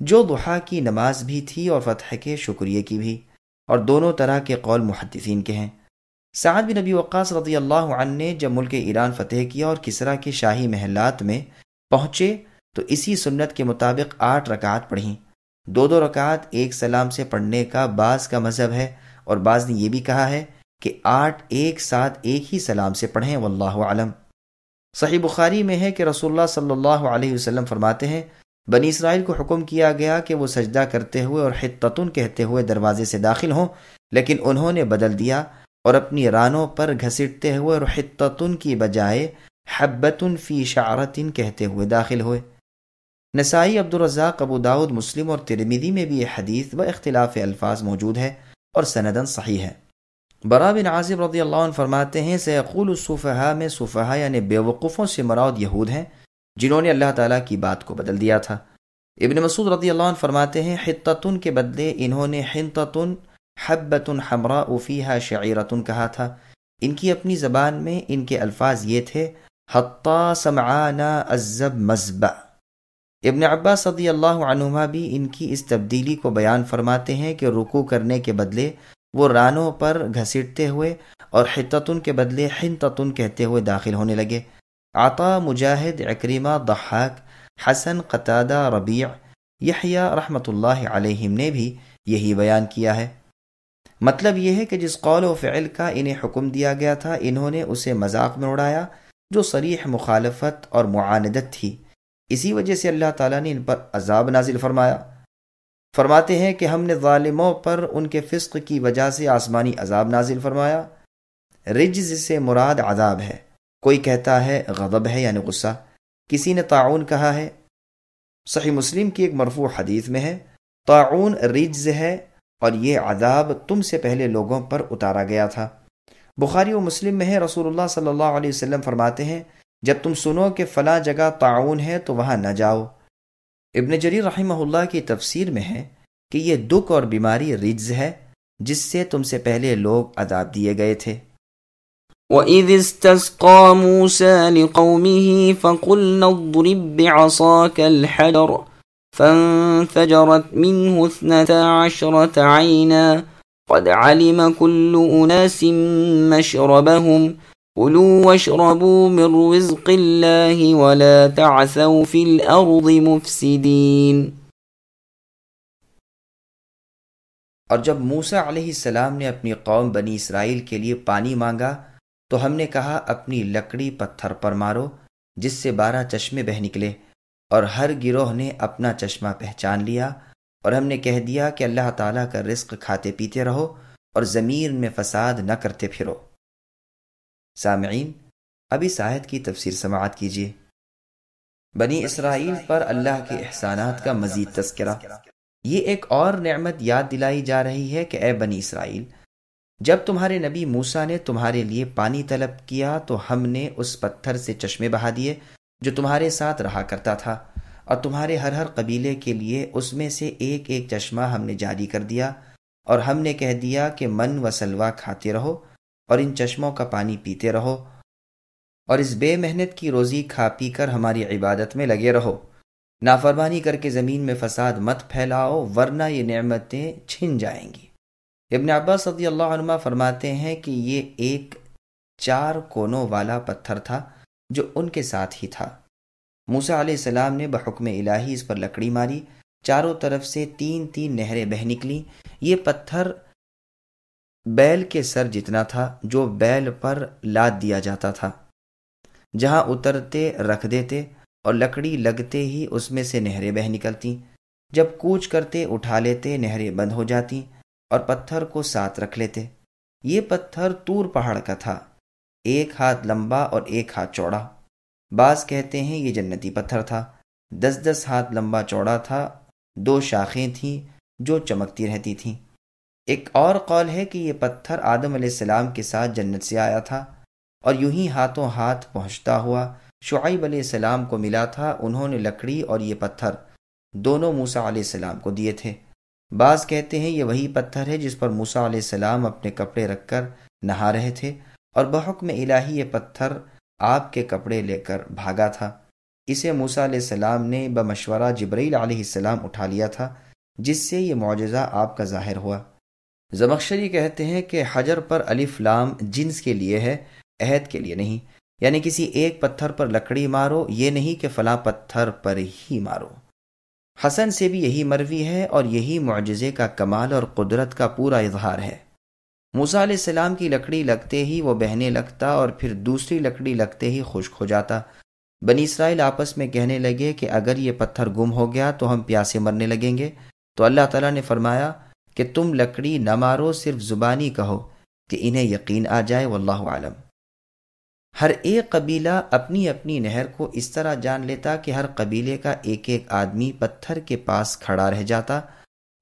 جو ضحیٰ کی نماز بھی تھی اور فتح کے شکریہ کی بھی، اور دونوں طرح کے قول محدثین کے ہیں۔ سعد بن ابی وقاص رضی اللہ عنہ نے جب ملک ایران فتح کیا اور کسریٰ کے شاہی محلات میں پہنچے تو اسی سنت کے مطابق 8 رکعت پڑھیں۔ 2 رکعت ایک سلام سے پڑھنے کا بعض کا مذہب ہے، اور بعض نے یہ بھی کہا ہے کہ 8 ایک ساتھ ایک ہی سلام سے پڑھیں، واللہ اعلم۔ صحیح بخاری میں ہے کہ رسول اللہ صلی اللہ علیہ وسلم فرماتے ہیں، بنی اسرائیل کو حکم کیا گیا کہ وہ سجدہ کرتے ہوئے اور حطتن کہتے ہوئے دروازے سے داخل ہوں، لیکن انہوں نے بدل دیا اور اپنی رانوں پر گھسٹتے ہوئے اور حطتن کی بجائے حبتن فی شعرتن کہتے ہوئے داخل ہوئے۔ نسائی، عبدالرزاق، ابو داؤد، مسلم اور ترمذی میں بھی یہ حدیث و اختلاف الفاظ موجود ہے اور سندن صحیح ہے۔ برا بن عازب رضی اللہ عنہ فرماتے ہیں، سیقول السفہاء میں سفہاء یعنی بے وقوفوں سے مراد یہود ہیں جنہوں نے اللہ تعالیٰ کی بات کو بدل دیا تھا۔ ابن مسعود رضی اللہ عنہ فرماتے ہیں، حطتن کے بدلے انہوں نے حنطتن حبتن حمراء فیہا شعیرتن کہا تھا۔ ان کی اپنی زبان میں ان کے الفاظ یہ تھے، حطا سمعانا الزب مزبع۔ ابن عباس رضی اللہ عنہما بھی ان کی اس تبدیلی کو بیان فرماتے ہیں کہ رکوع کرنے کے بدلے وہ رانوں پر گھسیٹتے ہوئے اور حطتن کے بدلے حنطتن کہتے ہوئے داخل ہونے لگے۔ عطا، مجاہد، عکرمہ، ضحاک، حسن، قتادہ، ربیع، یحییٰ رحمۃ اللہ علیہم نے بھی یہی بیان کیا ہے۔ مطلب یہ ہے کہ جس قول و فعل کا انہیں حکم دیا گیا تھا انہوں نے اسے مذاق میں اڑایا، جو صریح مخالفت اور معاندت تھی۔ اسی وجہ سے اللہ تعالیٰ نے ان پر عذاب نازل فرمایا۔ فرماتے ہیں کہ ہم نے ظالموں پر ان کے فسق کی وجہ سے آسمانی عذاب نازل فرمایا۔ رجز سے مراد عذاب ہے، کوئی کہتا ہے غضب ہے یعنی غصہ، کسی نے طاعون کہا ہے۔ صحیح مسلم کی ایک مرفوع حدیث میں ہے، طاعون رجز ہے اور یہ عذاب تم سے پہلے لوگوں پر اتارا گیا تھا۔ بخاری و مسلم میں ہے، رسول اللہ صلی اللہ علیہ وسلم فرماتے ہیں، جب تم سنو کہ فلاں جگہ طاعون ہے تو وہاں نہ جاؤ۔ ابن جریر رحمہ اللہ کی تفسیر میں ہے کہ یہ دکھ اور بیماری رجز ہے جس سے تم سے پہلے لوگ عذاب دیے گئے تھے۔ وَإِذِ اسْتَسْقَىٰ مُوسَىٰ لِقَوْمِهِ فَقُلْنَا اضْرِب بِّعَصَاكَ الْحَجَرَ فَانفَجَرَتْ مِنْهُ 12 عَيْنًا قَدْ عَلِمَ كُلُّ أُنَاسٍ مَّشْرَبَهُمْ كُلُوا وَاشْرَبُوا مِن رِّزْقِ اللَّهِ وَلَا تَعْثَوْا فِي الْأَرْضِ مُفْسِدِينَ۔ اور جب موسیٰ علیہ السلام نے اپنی قوم بنی اسرائیل کے لیے پانی مانگا تو ہم نے کہا، اپنی لکڑی پتھر پر مارو جس سے 12 چشمے بہہ نکلے، اور ہر گروہ نے اپنا چشمہ پہچان لیا، اور ہم نے کہہ دیا کہ اللہ تعالیٰ کا رزق کھاتے پیتے رہو اور زمین میں فساد نہ کرتے پھرو۔ سامعین، اب اس آیت کی تفسیر سماعت کیجیے۔ بنی اسرائیل پر اللہ کے احسانات کا مزید تذکرہ۔ یہ ایک اور نعمت یاد دلائی جا رہی ہے کہ اے بنی اسرائیل، جب تمہارے نبی موسیٰ نے تمہارے لیے پانی طلب کیا تو ہم نے اس پتھر سے چشمے بہا دیے جو تمہارے ساتھ رہا کرتا تھا، اور تمہارے ہر قبیلے کے لیے اس میں سے ایک ایک چشمہ ہم نے جاری کر دیا، اور ہم نے کہہ دیا کہ من و سلوا کھاتے رہو اور ان چشموں کا پانی پیتے رہو، اور اس بے محنت کی روزی کھا پی کر ہماری عبادت میں لگے رہو۔ نافرمانی کر کے زمین میں فساد مت پھیلاؤ ورنہ یہ نعمتیں چھن جائیں گی۔ ابن عباس رضی اللہ عنہ فرماتے ہیں کہ یہ ایک 4 کونوں والا پتھر تھا جو ان کے ساتھ ہی تھا۔ موسیٰ علیہ السلام نے بحکم الہی اس پر لکڑی ماری، چاروں طرف سے 3 نہریں بہہ نکلیں۔ یہ پتھر بیل کے سر جتنا تھا جو بیل پر لاد دیا جاتا تھا۔ جہاں اترتے رکھ دیتے اور لکڑی لگتے ہی اس میں سے نہریں بہہ نکلتیں، جب کوچ کرتے اٹھا لیتے نہریں بند ہو جاتیں اور پتھر کو ساتھ رکھ لیتے۔ یہ پتھر طور پہاڑ کا تھا، 1 ہاتھ لمبا اور 1 ہاتھ چوڑا۔ بعض کہتے ہیں یہ جنتی پتھر تھا، 10 ہاتھ لمبا چوڑا تھا، 2 شاخیں تھیں جو چمکتی رہتی تھیں۔ ایک اور قول ہے کہ یہ پتھر آدم علیہ السلام کے ساتھ جنت سے آیا تھا اور یوں ہی ہاتھوں ہاتھ پہنچتا ہوا شعیب علیہ السلام کو ملا تھا۔ انہوں نے لکڑی اور یہ پتھر دونوں موسیٰ علیہ السلام کو دیے تھے۔ بعض کہتے ہیں یہ وہی پتھر ہے جس پر موسیٰ علیہ السلام اپنے کپڑے رکھ کر نہا رہے تھے اور بحکم الہی یہ پتھر آپ کے کپڑے لے کر بھاگا تھا۔ اسے موسیٰ علیہ السلام نے بمشورہ جبرائیل علیہ السلام اٹھا لیا تھا، جس سے یہ معجزہ آپ کا ظاہر ہوا۔ زمخشری کہتے ہیں کہ حجر پر الف لام جنس کے لیے ہے، عہد کے لیے نہیں، یعنی کسی ایک پتھر پر لکڑی مارو، یہ نہیں کہ فلاں پتھر پر ہی مارو۔ حسن سے بھی یہی مروی ہے اور یہی معجزے کا کمال اور قدرت کا پورا اظہار ہے۔ موسیٰ علیہ السلام کی لکڑی لگتے ہی وہ بہنے لگتا اور پھر دوسری لکڑی لگتے ہی خشک ہو جاتا۔ بنی اسرائیل آپس میں کہنے لگے کہ اگر یہ پتھر گم ہو گیا تو ہم پیاسے مرنے لگیں گے، تو اللہ تعالیٰ نے فرمایا کہ تم لکڑی نہ مارو، صرف زبانی کہو کہ انہیں یقین آ جائے، واللہ عالم۔ ہر ایک قبیلہ اپنی اپنی نہر کو اس طرح جان لیتا کہ ہر قبیلے کا ایک ایک آدمی پتھر کے پاس کھڑا رہ جاتا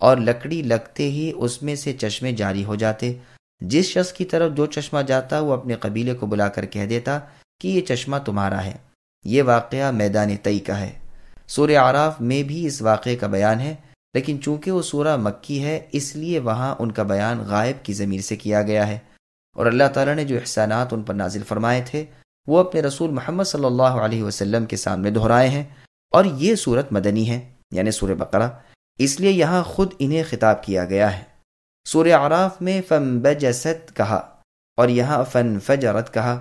اور لکڑی لگتے ہی اس میں سے چشمے جاری ہو جاتے۔ جس شخص کی طرف جو چشمہ جاتا وہ اپنے قبیلے کو بلا کر کہہ دیتا کہ یہ چشمہ تمہارا ہے۔ یہ واقعہ میدان طی کا ہے۔ سورہ اعراف میں بھی اس واقعے کا بیان ہے، لیکن چونکہ وہ سورہ مکی ہے اس لیے وہاں ان کا بیان غائب کی ضمیر سے کیا گیا ہے، اور اللہ تعالیٰ نے جو احسانات ان پر نازل فرمائے تھے وہ اپنے رسول محمد صلی اللہ علیہ وسلم کے سامنے دہرائے ہیں، اور یہ صورت مدنی ہے یعنی سورہ بقرہ، اس لیے یہاں خود انہیں خطاب کیا گیا ہے۔ سورہ اعراف میں فانبجست کہا اور یہاں فانفجرت کہا،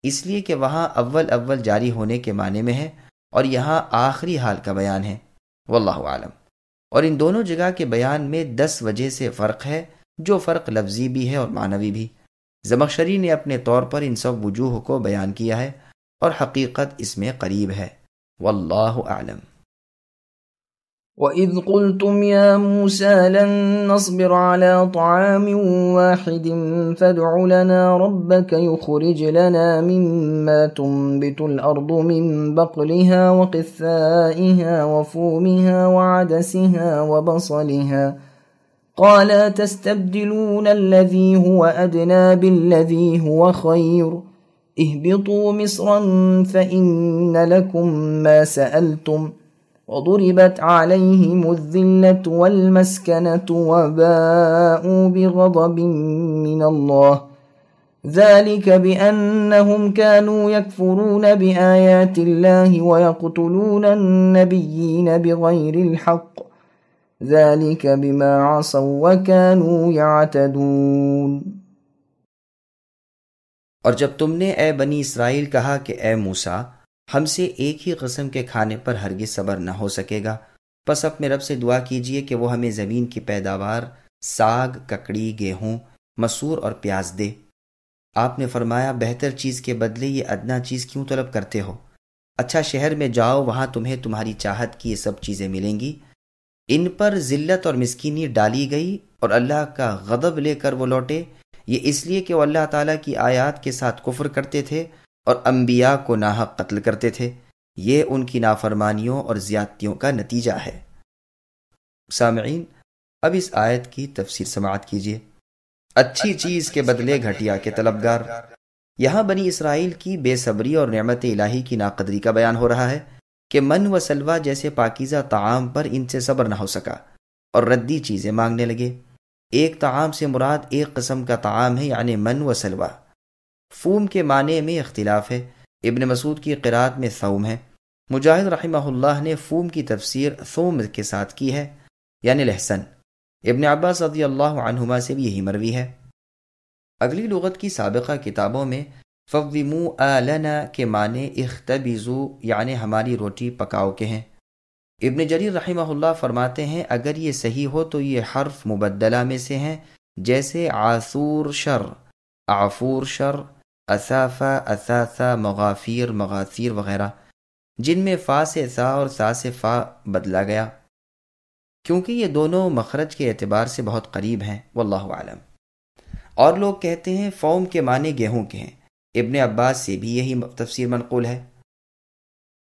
اس لیے کہ وہاں اول جاری ہونے کے معنی میں ہے اور یہاں آخری حال کا بیان ہے، واللہ عالم۔ اور ان دونوں جگہ کے بیان میں 10 وجہ سے فرق ہے، جو فرق لفظی بھی ہے اور معنوی بھی۔ زمخشری نے اپنے طور پر ان سب وجوہ کو بیان کیا ہے اور حقیقت اس میں قریب ہے، واللہ اعلم۔ وَإِذْ قُلْتُمْ يَا مُوسَى لَن نَّصْبِرَ عَلَىٰ طَعَامٍ وَاحِدٍ فَادْعُ لَنَا رَبَّكَ يُخْرِجْ لَنَا مِمَّا تُنبِتُ الْأَرْضُ مِن بَقْلِهَا وَقِثَّائِهَا وَفُومِهَا وَعَدَسِهَا وَبَصَلِهَا قَالَ تَسْتَبْدِلُونَ الَّذِي هُوَ أَدْنَىٰ بِالَّذِي هُوَ خَيْرٌ اهْبِطُوا مِصْرًا فَإِنَّ لَكُم مَّا سَأَلْتُمْ وضربت عليهم الذلة والمسكنة وباءوا بغضب من الله ذلك بأنهم كانوا يكفرون بآيات الله ويقتلون النبيين بغير الحق ذلك بما عصوا وكانوا يعتدون۔ اور جب تم نے اے بنی اسرائیل کہا کہ اے موسیٰ ہم سے ایک ہی قسم کے کھانے پر ہرگز صبر نہ ہو سکے گا، پس اپنے رب سے دعا کیجئے کہ وہ ہمیں زمین کی پیداوار ساگ، ککڑی، گیہوں، مسور اور پیاز دے۔ آپ نے فرمایا بہتر چیز کے بدلے یہ ادنا چیز کیوں طلب کرتے ہو؟ اچھا شہر میں جاؤ، وہاں تمہیں تمہاری چاہت کی یہ سب چیزیں ملیں گی۔ ان پر ذلت اور مسکینی ڈالی گئی اور اللہ کا غضب لے کر وہ لوٹے، یہ اس لیے کہ وہ اللہ تعالیٰ کی آیات کے ساتھ کفر کرتے تھے اور انبیاء کو ناحق قتل کرتے تھے۔ یہ ان کی نافرمانیوں اور زیادتیوں کا نتیجہ ہے۔ سامعین، اب اس آیت کی تفسیر سماعت کیجیے۔ اچھی چیز کے بدلے گھٹیا کے طلبگار۔ یہاں بنی اسرائیل کی بے صبری اور نعمت الہی کی ناقدری کا بیان ہو رہا ہے کہ من و سلوہ جیسے پاکیزہ طعام پر ان سے صبر نہ ہو سکا اور ردی چیزیں مانگنے لگے۔ ایک طعام سے مراد ایک قسم کا طعام ہے یعنی من و سلوہ۔ فوم کے معنی میں اختلاف ہے، ابن مسعود کی قرات میں ثوم ہے، مجاہد رحمہ اللہ نے فوم کی تفسیر ثوم کے ساتھ کی ہے یعنی لہسن۔ ابن عباس رضی اللہ عنہما سے بھی یہی مروی ہے۔ اگلی لغت کی سابقہ کتابوں میں فوّموا آلنا کے معنی اختبزوا یعنی ہماری روٹی پکاؤ کے ہیں۔ ابن جریر رحمہ اللہ فرماتے ہیں اگر یہ صحیح ہو تو یہ حرف مبدلہ میں سے ہیں، جیسے عاصور شر، عافور شر، اثافہ، اثاثہ، مغافیر، مغاثیر وغیرہ، جن میں فا سے سا اور سا سے فا بدلا گیا، کیونکہ یہ دونوں مخرج کے اعتبار سے بہت قریب ہیں، واللہ عالم۔ اور لوگ کہتے ہیں فوم کے معنی گیہوں کے ہیں، ابن عباس سے بھی یہی تفسیر منقول ہے،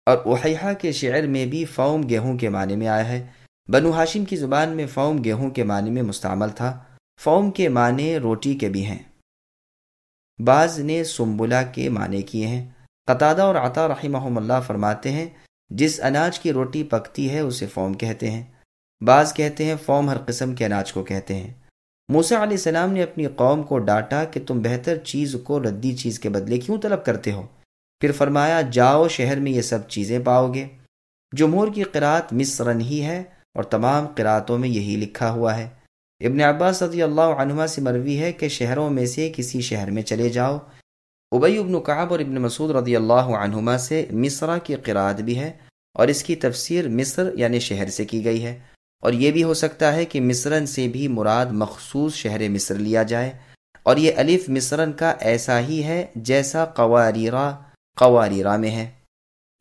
اور احیحہ کے شعر میں بھی فوم گیہوں کے معنی میں آیا ہے۔ بنو ہاشم کی زبان میں فوم گیہوں کے معنی میں مستعمل تھا۔ فوم کے معنی روٹی کے بھی ہیں، بعض نے سنبلہ کے معنی کیے ہیں۔ قتادہ اور عطا رحمہم اللہ فرماتے ہیں جس اناج کی روٹی پکتی ہے اسے فوم کہتے ہیں۔ بعض کہتے ہیں فوم ہر قسم کے اناج کو کہتے ہیں۔ موسیٰ علیہ السلام نے اپنی قوم کو ڈانٹا کہ تم بہتر چیز کو ردی چیز کے بدلے کیوں طلب کرتے ہو؟ پھر فرمایا جاؤ شہر میں یہ سب چیزیں پاؤ گے۔ جمہور کی قرات مصرن ہی ہے اور تمام قراتوں میں یہی لکھا ہوا ہے۔ ابن عباس رضی اللہ عنہما سے مروی ہے کہ شہروں میں سے کسی شہر میں چلے جاؤ۔ ابی بن کعب اور ابن مسعود رضی اللہ عنہما سے مصرا کی قرات بھی ہے، اور اس کی تفسیر مصر یعنی شہر سے کی گئی ہے، اور یہ بھی ہو سکتا ہے کہ مصرن سے بھی مراد مخصوص شہر مصر لیا جائے، اور یہ الف مصرن کا ایسا ہی ہے جیسا قواریرا میں ہے۔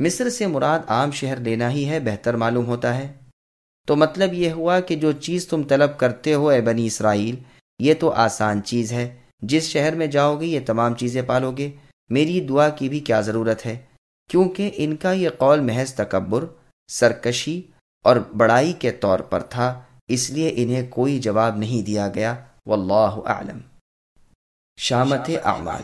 مصر سے مراد عام شہر لینا ہی ہے، بہتر معلوم ہوتا ہے۔ تو مطلب یہ ہوا کہ جو چیز تم طلب کرتے ہو اے بنی اسرائیل، یہ تو آسان چیز ہے، جس شہر میں جاؤ گے یہ تمام چیزیں پالو گے، میری دعا کی بھی کیا ضرورت ہے، کیونکہ ان کا یہ قول محض تکبر، سرکشی اور بڑائی کے طور پر تھا، اس لیے انہیں کوئی جواب نہیں دیا گیا، واللہ اعلم۔ شامت اعمال،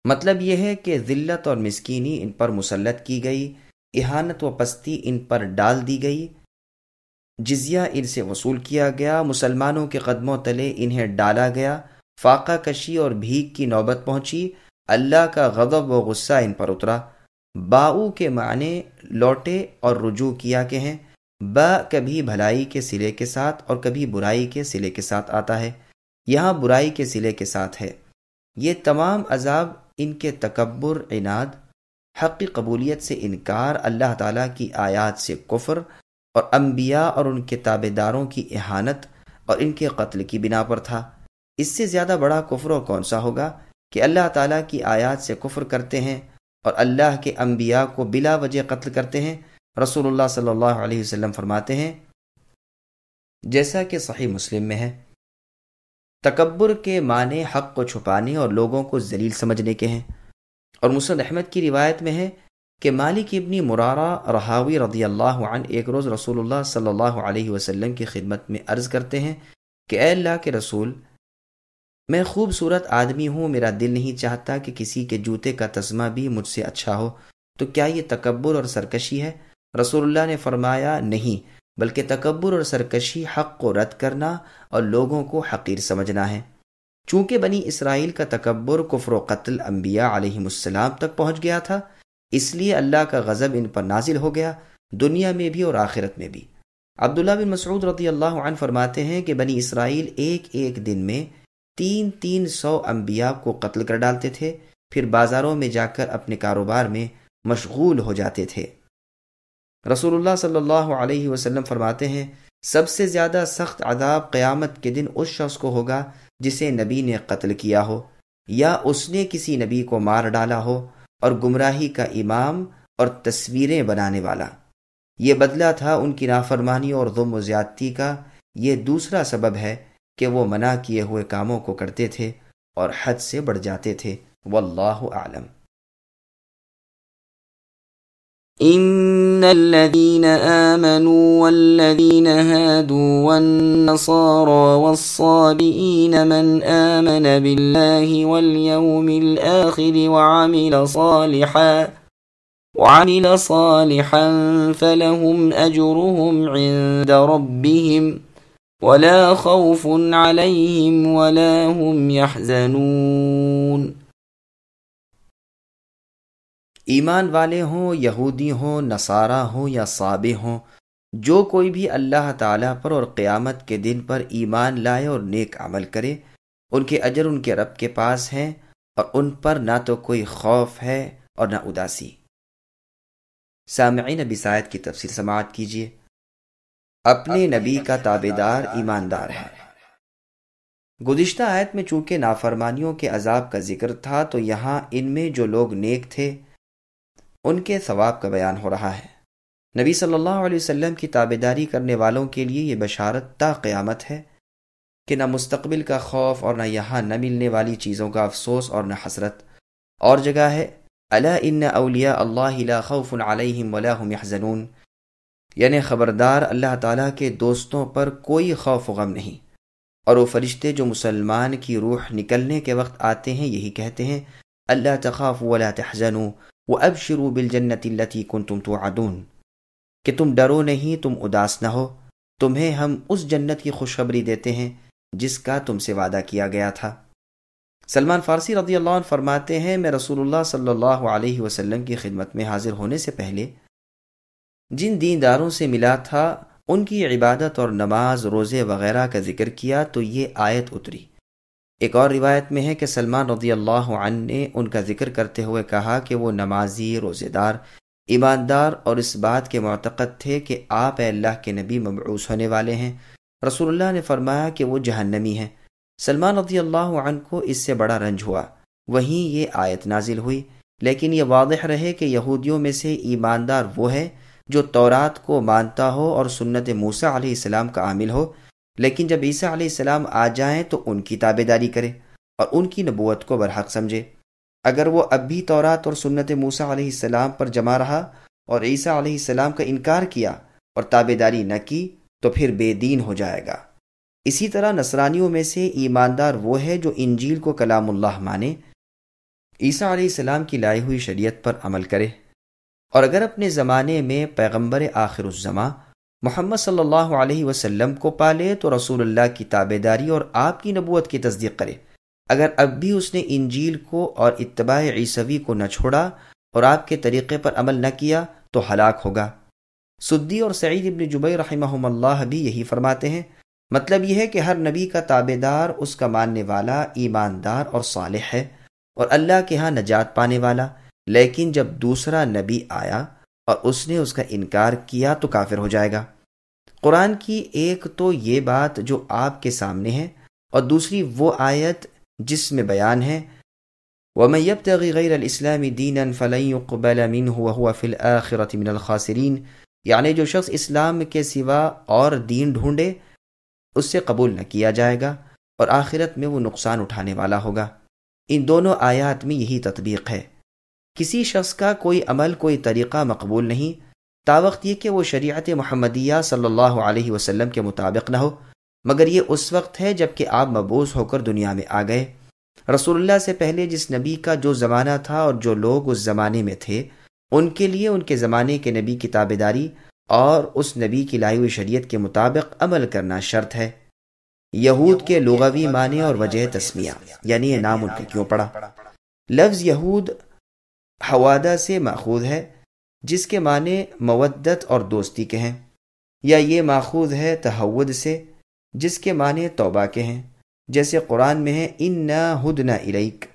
مطلب یہ ہے کہ ذلت اور مسکینی ان پر مسلط کی گئی، اہانت و پستی ان پر ڈال دی گئی، جزیہ ان سے وصول کیا گیا، مسلمانوں کے قدموں تلے انہیں ڈالا گیا، فاقہ کشی اور بھیک کی نوبت پہنچی، اللہ کا غضب و غصہ ان پر اترا۔ باؤ کے معنی لوٹے اور رجوع کیا کے ہیں۔ با کبھی بھلائی کے صلے کے ساتھ اور کبھی برائی کے صلے کے ساتھ آتا ہے، یہاں برائی کے صلے کے ساتھ ہے۔ یہ تمام عذاب ان کے تکبر، عناد، حق کی قبولیت سے انکار، اللہ تعالیٰ کی آیات سے کفر، اور انبیاء اور ان کے تابع داروں کی اہانت اور ان کے قتل کی بنا پر تھا۔ اس سے زیادہ بڑا کفر و کون سا ہوگا کہ اللہ تعالیٰ کی آیات سے کفر کرتے ہیں اور اللہ کے انبیاء کو بلا وجہ قتل کرتے ہیں۔ رسول اللہ صلی اللہ علیہ وسلم فرماتے ہیں جیسا کہ صحیح مسلم میں ہے، تکبر کے معنی حق کو چھپانے اور لوگوں کو ذلیل سمجھنے کے ہیں۔ اور مسند احمد کی روایت میں ہے کہ مالک ابن مرارہ رہاوی رضی اللہ عنہ ایک روز رسول اللہ صلی اللہ علیہ وسلم کی خدمت میں عرض کرتے ہیں کہ اے اللہ کے رسول، میں خوبصورت آدمی ہوں، میرا دل نہیں چاہتا کہ کسی کے جوتے کا تسمہ بھی مجھ سے اچھا ہو، تو کیا یہ تکبر اور سرکشی ہے؟ رسول اللہ نے فرمایا نہیں، بلکہ تکبر اور سرکشی حق کو رد کرنا اور لوگوں کو حقیر سمجھنا ہے۔ چونکہ بنی اسرائیل کا تکبر، کفر و قتل انبیاء علیہم السلام تک پہنچ گیا تھا، اس لیے اللہ کا غضب ان پر نازل ہو گیا، دنیا میں بھی اور آخرت میں بھی۔ عبداللہ بن مسعود رضی اللہ عنہ فرماتے ہیں کہ بنی اسرائیل ایک ایک دن میں 300 انبیاء کو قتل کر ڈالتے تھے، پھر بازاروں میں جا کر اپنے کاروبار میں مشغول ہو جاتے تھے۔ رسول اللہ صلی اللہ علیہ وسلم فرماتے ہیں سب سے زیادہ سخت عذاب قیامت کے دن اس شخص کو ہوگا جسے نبی نے قتل کیا ہو، یا اس نے کسی نبی کو مار ڈالا ہو، اور گمراہی کا امام اور تصویریں بنانے والا۔ یہ بدلہ تھا ان کی نافرمانی اور ظلم و زیادتی کا۔ یہ دوسرا سبب ہے کہ وہ منع کیے ہوئے کاموں کو کرتے تھے اور حد سے بڑھ جاتے تھے، واللہ اعلم۔ إن الذين آمنوا والذين هادوا والنصارى والصابئين من آمن بالله واليوم الآخر وعمل صالحا فلهم أجرهم عند ربهم ولا خوف عليهم ولا هم يحزنون۔ ایمان والے ہوں، یہودی ہوں، نصارہ ہوں یا صابئ ہوں، جو کوئی بھی اللہ تعالیٰ پر اور قیامت کے دن پر ایمان لائے اور نیک عمل کرے، ان کے اجر ان کے رب کے پاس ہیں، اور ان پر نہ تو کوئی خوف ہے اور نہ اداسی۔ سامعین، اب اس آیت کی تفسیر سماعت کیجیے۔ اپنے نبی کا تابع دار ایماندار ہے، گزشتہ آیت میں چونکہ نافرمانیوں کے عذاب کا ذکر تھا تو یہاں ان میں جو لوگ نیک تھے ان کے ثواب کا بیان ہو رہا ہے۔ نبی صلی اللہ علیہ وسلم کی تابعداری کرنے والوں کے لیے یہ بشارت تا قیامت ہے کہ نہ مستقبل کا خوف اور نہ یہاں نہ ملنے والی چیزوں کا افسوس اور نہ حسرت۔ اور جگہ ہے الا ان اولیاء اللہ لا خوف علیہم ولا هم يحزنون، یعنی خبردار اللہ تعالیٰ کے دوستوں پر کوئی خوف و غم نہیں۔ اور وہ فرشتے جو مسلمان کی روح نکلنے کے وقت آتے ہیں یہی کہتے ہیں الا تخافوا ولا تحزنوا وابشروا بالجنة التي كنتم توعدون، کہ تم ڈرو نہیں، تم اداس نہ ہو، تمہیں ہم اس جنت کی خوشخبری دیتے ہیں جس کا تم سے وعدہ کیا گیا تھا۔ سلمان فارسی رضی اللہ عنہ فرماتے ہیں میں رسول اللہ صلی اللہ علیہ وسلم کی خدمت میں حاضر ہونے سے پہلے جن دینداروں سے ملا تھا ان کی عبادت اور نماز روزے وغیرہ کا ذکر کیا تو یہ آیت اتری۔ ایک اور روایت میں ہے کہ سلمان رضی اللہ عنہ نے ان کا ذکر کرتے ہوئے کہا کہ وہ نمازی، روزے دار، ایماندار اور اس بات کے معتقد تھے کہ آپ اے اللہ کے نبی مبعوث ہونے والے ہیں۔ رسول اللہ نے فرمایا کہ وہ جہنمی ہیں۔ سلمان رضی اللہ عنہ کو اس سے بڑا رنج ہوا، وہیں یہ آیت نازل ہوئی۔ لیکن یہ واضح رہے کہ یہودیوں میں سے ایماندار وہ ہے جو تورات کو مانتا ہو اور سنت موسیٰ علیہ السلام کا عامل ہو، لیکن جب عیسیٰ علیہ السلام آ جائیں تو ان کی تابعداری کرے اور ان کی نبوت کو برحق سمجھے۔ اگر وہ اب بھی تورات اور سنت موسیٰ علیہ السلام پر جمع رہا اور عیسیٰ علیہ السلام کا انکار کیا اور تابعداری نہ کی تو پھر بے دین ہو جائے گا۔ اسی طرح نصرانیوں میں سے ایماندار وہ ہے جو انجیل کو کلام اللہ مانے، عیسیٰ علیہ السلام کی لائی ہوئی شریعت پر عمل کرے، اور اگر اپنے زمانے میں پیغمبر آخر الزماں محمد صلی اللہ علیہ وسلم کو پالے تو رسول اللہ کی تابعداری اور آپ کی نبوت کی تصدیق کرے۔ اگر اب بھی اس نے انجیل کو اور اتباع عیسوی کو نہ چھوڑا اور آپ کے طریقے پر عمل نہ کیا تو ہلاک ہوگا۔ سدی اور سعید ابن جبیر رحمہم اللہ بھی یہی فرماتے ہیں۔ مطلب یہ ہے کہ ہر نبی کا تابعدار اس کا ماننے والا ایماندار اور صالح ہے اور اللہ کے ہاں نجات پانے والا، لیکن جب دوسرا نبی آیا اور اس نے اس کا انکار کیا تو کافر ہو جائے گا۔ قرآن کی ایک تو یہ بات جو آپ کے سامنے ہے اور دوسری وہ آیت جس میں بیان ہے وَمَن يَبْتَغِ غَيْرَ الْإِسْلَامِ دِينًا فَلَن يُقْبَلَ مِنْهُ وَهُوَ فِي الْآخِرَةِ مِنَ الْخَاسِرِينَ، یعنی جو شخص اسلام کے سوا اور دین ڈھونڈے اس سے قبول نہ کیا جائے گا اور آخرت میں وہ نقصان اٹھانے والا ہوگا۔ ان دونوں آیات میں یہی تطبیق ہے۔ کسی شخص کا کوئی عمل، کوئی طریقہ مقبول نہیں تاوقت یہ کہ وہ شریعت محمدیہ صلی اللہ علیہ وسلم کے مطابق نہ ہو، مگر یہ اس وقت ہے جب کہ آپ مبعوث ہو کر دنیا میں آ گئے۔ رسول اللہ سے پہلے جس نبی کا جو زمانہ تھا اور جو لوگ اس زمانے میں تھے ان کے لیے ان کے زمانے کے نبی کی تابعداری اور اس نبی کی لائی ہوئی شریعت کے مطابق عمل کرنا شرط ہے۔ یہود کے لغوی معنی اور وجہ تسمیہ، یعنی یہ نام ان کا کیوں پڑا۔ لفظ یہود حوادہ سے ماخوذ ہے جس کے معنی مودت اور دوستی کے ہیں، یا یہ ماخوذ ہے تہود سے جس کے معنی توبہ کے ہیں، جیسے قرآن میں ہے اِنَّا ہُدْنَا اِلَيْكَ۔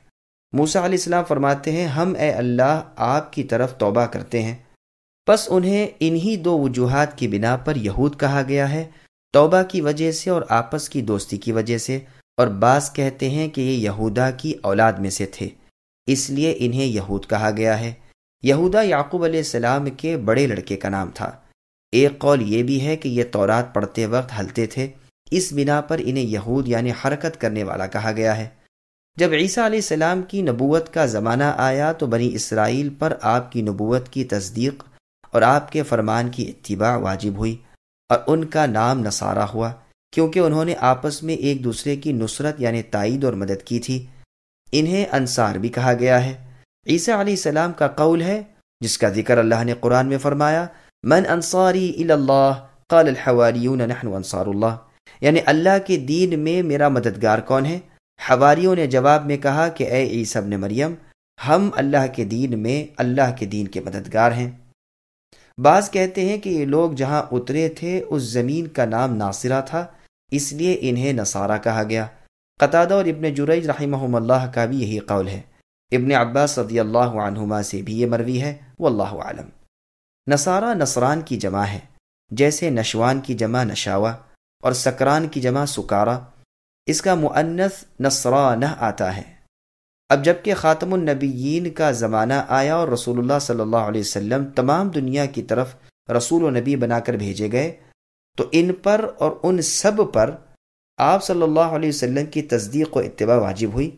موسیٰ علیہ السلام فرماتے ہیں ہم اے اللہ آپ کی طرف توبہ کرتے ہیں۔ پس انہیں انہی دو وجوہات کی بنا پر یہود کہا گیا ہے، توبہ کی وجہ سے اور آپس کی دوستی کی وجہ سے، اور بعض کہتے ہیں کہ یہ یہودا کی اولاد میں سے تھے اس لیے انہیں یہود کہا گیا ہے۔ یہودا یعقوب علیہ السلام کے بڑے لڑکے کا نام تھا۔ ایک قول یہ بھی ہے کہ یہ تورات پڑھتے وقت ہلتے تھے، اس بنا پر انہیں یہود یعنی حرکت کرنے والا کہا گیا ہے۔ جب عیسیٰ علیہ السلام کی نبوت کا زمانہ آیا تو بنی اسرائیل پر آپ کی نبوت کی تصدیق اور آپ کے فرمان کی اتباع واجب ہوئی، اور ان کا نام نصارہ ہوا کیونکہ انہوں نے آپس میں ایک دوسرے کی نصرت یعنی تائید اور مدد کی تھی۔ انہیں انصار بھی کہا گیا ہے۔ عیسیٰ علیہ السلام کا قول ہے جس کا ذکر اللہ نے قرآن میں فرمایا من انصاری الی اللہ قال الحواریون نحن انصار اللہ، یعنی اللہ کے دین میں میرا مددگار کون ہے؟ حواریوں نے جواب میں کہا کہ اے عیسیٰ ابن مریم ہم اللہ کے دین میں اللہ کے دین کے مددگار ہیں۔ بعض کہتے ہیں کہ یہ لوگ جہاں اترے تھے اس زمین کا نام ناصرہ تھا اس لیے انہیں نصارہ کہا گیا۔ قتادہ اور ابن جریج رحمہم اللہ کا بھی یہی قول ہے۔ ابن عباس رضی اللہ عنہما سے بھی یہ مروی ہے، واللہ اعلم۔ نصارہ نصران کی جمع ہے، جیسے نشوان کی جمع نشاوہ اور سکران کی جمع سکارہ۔ اس کا مؤنث نصرانہ آتا ہے۔ اب جبکہ خاتم النبیین کا زمانہ آیا اور رسول اللہ صلی اللہ علیہ وسلم تمام دنیا کی طرف رسول و نبی بنا کر بھیجے گئے، تو ان پر اور ان سب پر آپ صلی اللہ علیہ وسلم کی تصدیق و اتباع واجب ہوئی،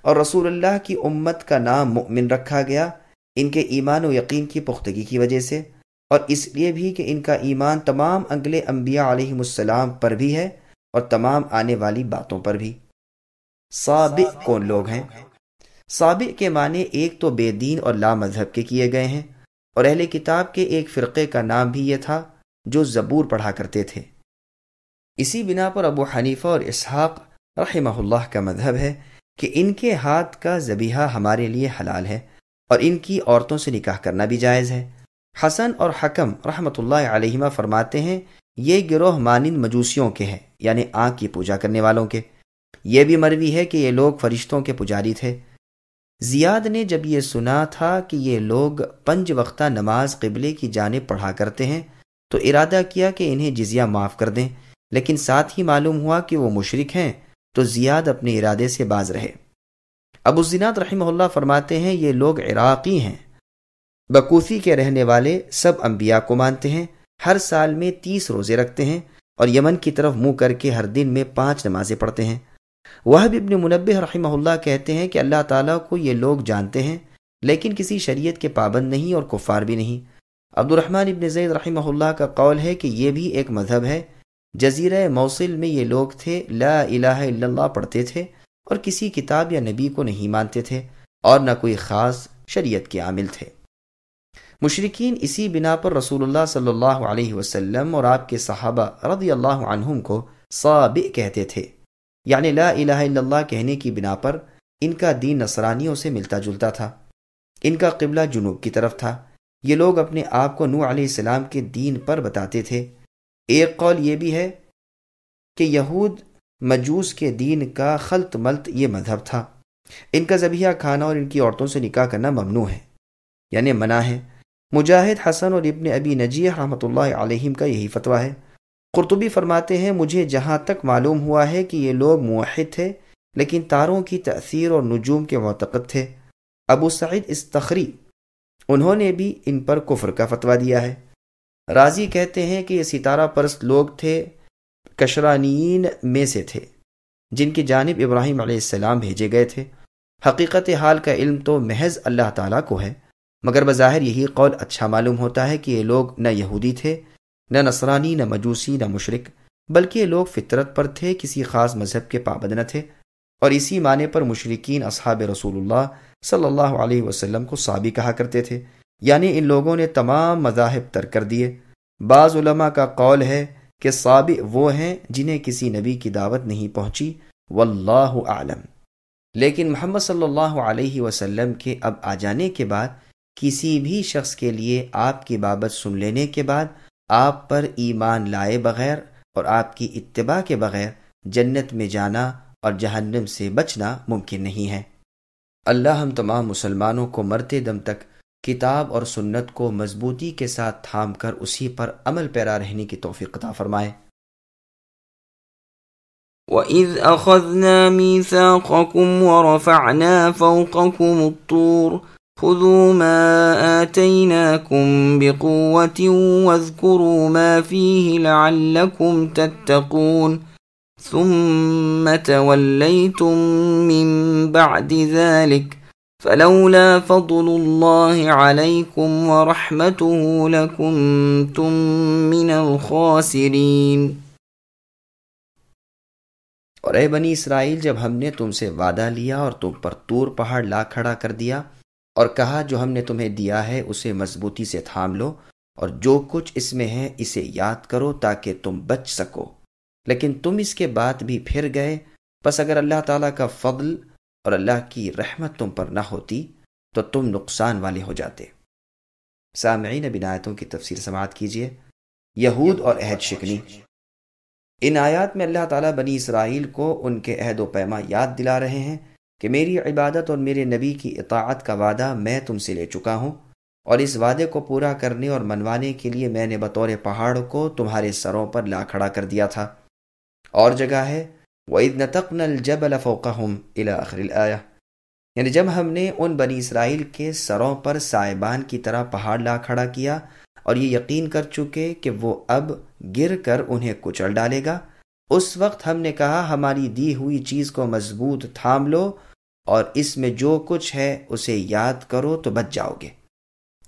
اور رسول اللہ کی امت کا نام مؤمن رکھا گیا ان کے ایمان و یقین کی پختگی کی وجہ سے، اور اس لیے بھی کہ ان کا ایمان تمام اگلے انبیاء علیہم السلام پر بھی ہے اور تمام آنے والی باتوں پر بھی۔ سابق کون لوگ ہیں؟ سابق کے معنی ایک تو بے دین اور لا مذہب کے کیے گئے ہیں، اور اہل کتاب کے ایک فرقے کا نام بھی یہ تھا جو زبور پڑھا کرتے تھے۔ اسی بنا پر ابو حنیفہ اور اسحاق رحمہ اللہ کا مذہب ہے کہ ان کے ہاتھ کا ذبیحہ ہمارے لیے حلال ہے اور ان کی عورتوں سے نکاح کرنا بھی جائز ہے۔ حسن اور حکم رحمۃ اللہ علیہما فرماتے ہیں یہ گروہ مانند مجوسیوں کے ہیں، یعنی آنکھ کی پوجا کرنے والوں کے۔ یہ بھی مروی ہے کہ یہ لوگ فرشتوں کے پجاری تھے۔ زیاد نے جب یہ سنا تھا کہ یہ لوگ 5 وقتہ نماز قبلے کی جانب پڑھا کرتے ہیں تو ارادہ کیا کہ انہیں جزیہ معاف کر دیں، لیکن ساتھ ہی معلوم ہوا کہ وہ مشرک ہیں تو زیاد اپنے ارادے سے باز رہے۔ ابو الزناد رحمہ اللہ فرماتے ہیں یہ لوگ عراقی ہیں، بکوفی کے رہنے والے، سب انبیاء کو مانتے ہیں، ہر سال میں 30 روزے رکھتے ہیں اور یمن کی طرف منہ کر کے ہر دن میں 5 نمازیں پڑھتے ہیں۔ وہب ابن منبہ رحمہ اللہ کہتے ہیں کہ اللہ تعالیٰ کو یہ لوگ جانتے ہیں لیکن کسی شریعت کے پابند نہیں اور کفار بھی نہیں۔ عبد الرحمن ابن زید رحمہ اللہ کا قول ہے کہ یہ بھی ایک مذہب ہے۔ جزیرہ موصل میں یہ لوگ تھے، لا الہ الا اللہ پڑھتے تھے اور کسی کتاب یا نبی کو نہیں مانتے تھے اور نہ کوئی خاص شریعت کے عامل تھے۔ مشرکین اسی بنا پر رسول اللہ صلی اللہ علیہ وسلم اور آپ کے صحابہ رضی اللہ عنہم کو صابئ کہتے تھے، یعنی لا الہ الا اللہ کہنے کی بنا پر ان کا دین نصرانیوں سے ملتا جلتا تھا۔ ان کا قبلہ جنوب کی طرف تھا۔ یہ لوگ اپنے آپ کو نوح علیہ السلام کے دین پر بتاتے تھے۔ ایک قول یہ بھی ہے کہ یہود مجوس کے دین کا خلط ملط یہ مذہب تھا۔ ان کا ذبیحہ کھانا اور ان کی عورتوں سے نکاح کرنا ممنوع ہے، یعنی منع ہے۔ مجاہد، حسن اور ابن ابی نجیح رحمۃ اللہ علیہم کا یہی فتویٰ ہے۔ قرطبی فرماتے ہیں مجھے جہاں تک معلوم ہوا ہے کہ یہ لوگ موحد تھے لیکن تاروں کی تأثیر اور نجوم کے معتقد تھے۔ ابو سعید استخری انہوں نے بھی ان پر کفر کا فتویٰ دیا ہے۔ رازی کہتے ہیں کہ یہ ستارہ پرست لوگ تھے، کشرانیین میں سے تھے جن کی جانب ابراہیم علیہ السلام بھیجے گئے تھے۔ حقیقت حال کا علم تو محض اللہ تعالیٰ کو ہے، مگر بظاہر یہی قول اچھا معلوم ہوتا ہے کہ یہ لوگ نہ یہودی تھے، نہ نصرانی، نہ مجوسی، نہ مشرک، بلکہ یہ لوگ فطرت پر تھے، کسی خاص مذہب کے پابند نہ تھے۔ اور اسی معنی پر مشرکین اصحاب رسول اللہ صلی اللہ علیہ وسلم کو صابی کہا کرتے تھے، یعنی ان لوگوں نے تمام مذاہب ترک کر دیے۔ بعض علماء کا قول ہے کہ صابی وہ ہیں جنہیں کسی نبی کی دعوت نہیں پہنچی، واللہ اعلم۔ لیکن محمد صلی اللہ علیہ وسلم کے اب آ جانے کے بعد کسی بھی شخص کے لیے آپ کی بابت سن لینے کے بعد آپ پر ایمان لائے بغیر اور آپ کی اتباع کے بغیر جنت میں جانا اور جہنم سے بچنا ممکن نہیں ہے۔ اللہ ہم تمام مسلمانوں کو مرتے دم تک کتاب اور سنت کو مضبوطی کے ساتھ تھام کر اسی پر عمل پیرا رہنے کی توفیق عطا فرمائے۔ وَإِذْ أَخَذْنَا مِيثَاقَكُمْ وَرَفَعْنَا فَوْقَكُمُ الطُّورَ خُذُوا مَا آتَيْنَاكُمْ بِقُوَّةٍ وَاذْكُرُوا مَا فِيهِ لَعَلَّكُمْ تَتَّقُونَ ثُمَّ تَوَلَّيْتُمْ مِنْ بَعْدِ ذَلِكَ فَلَوْلَا فَضْلُ اللَّهِ عَلَيْكُمْ وَرَحْمَتُهُ لَكُنْتُمْ مِنَ الْخَاسِرِينَ۔ اور اے بنی اسرائیل، جب ہم نے تم سے وعدہ لیا اور تم پر طور پہاڑ لا کھڑا کر دیا اور کہا جو ہم نے تمہیں دیا ہے اسے مضبوطی سے تھام لو اور جو کچھ اس میں ہے اسے یاد کرو تاکہ تم بچ سکو، لیکن تم اس کے بعد بھی پھر گئے، پس اگر اللہ تعالیٰ کا فضل اور اللہ کی رحمت تم پر نہ ہوتی تو تم نقصان والے ہو جاتے۔ سامعین، اب ان آیتوں کی تفسیر سماعت کیجیے۔ یہود اور عہد شکنی۔ ان آیات میں اللہ تعالیٰ بنی اسرائیل کو ان کے عہد و پیما یاد دلا رہے ہیں کہ میری عبادت اور میرے نبی کی اطاعت کا وعدہ میں تم سے لے چکا ہوں، اور اس وعدے کو پورا کرنے اور منوانے کے لیے میں نے بطور پہاڑ کو تمہارے سروں پر لا کھڑا کر دیا تھا۔ اور جگہ ہے وَإِذْ نَتَقْنَا الْجَبَلَ فَوْقَهُمْ إِلَى آخِرِ الْآيَةِ، یعنی جب ہم نے ان بنی اسرائیل کے سروں پر سائبان کی طرح پہاڑ لا کھڑا کیا اور یہ یقین کر چکے کہ وہ اب گر کر انہیں کچل ڈالے گا، اس وقت ہم نے کہا ہماری دی ہوئی چیز کو مضبوط تھام لو اور اس میں جو کچھ ہے اسے یاد کرو تو بچ جاؤ گے۔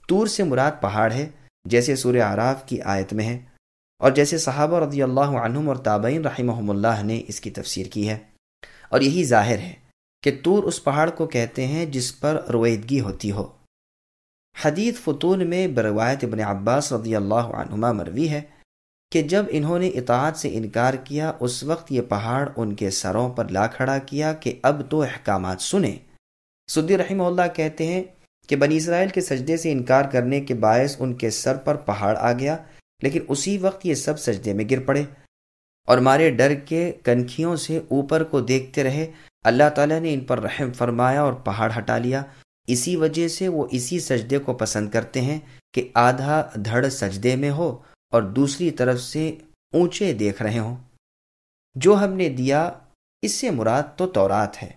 طور سے مراد پہاڑ ہے، جیسے سورہ اعراف کی آیت میں ہے، اور جیسے صحابہ رضی اللہ عنہم اور تابعین رحمہم اللہ نے اس کی تفسیر کی ہے، اور یہی ظاہر ہے کہ طور اس پہاڑ کو کہتے ہیں جس پر رویدگی ہوتی ہو۔ حدیث فتون میں بروایت ابن عباس رضی اللہ عنہما مروی ہے کہ جب انہوں نے اطاعت سے انکار کیا اس وقت یہ پہاڑ ان کے سروں پر لا کھڑا کیا کہ اب تو احکامات سنیں۔ سدی رحمہ اللہ کہتے ہیں کہ بنی اسرائیل کے سجدے سے انکار کرنے کے باعث ان کے سر پر پہاڑ آ گیا، لیکن اسی وقت یہ سب سجدے میں گر پڑے اور مارے ڈر کے کنکھیوں سے اوپر کو دیکھتے رہے۔ اللہ تعالیٰ نے ان پر رحم فرمایا اور پہاڑ ہٹا لیا۔ اسی وجہ سے وہ اسی سجدے کو پسند کرتے ہیں کہ آدھا دھڑ سجدے میں ہو اور دوسری طرف سے اونچے دیکھ رہے ہوں۔ جو ہم نے دیا اس سے مراد تو تورات ہے،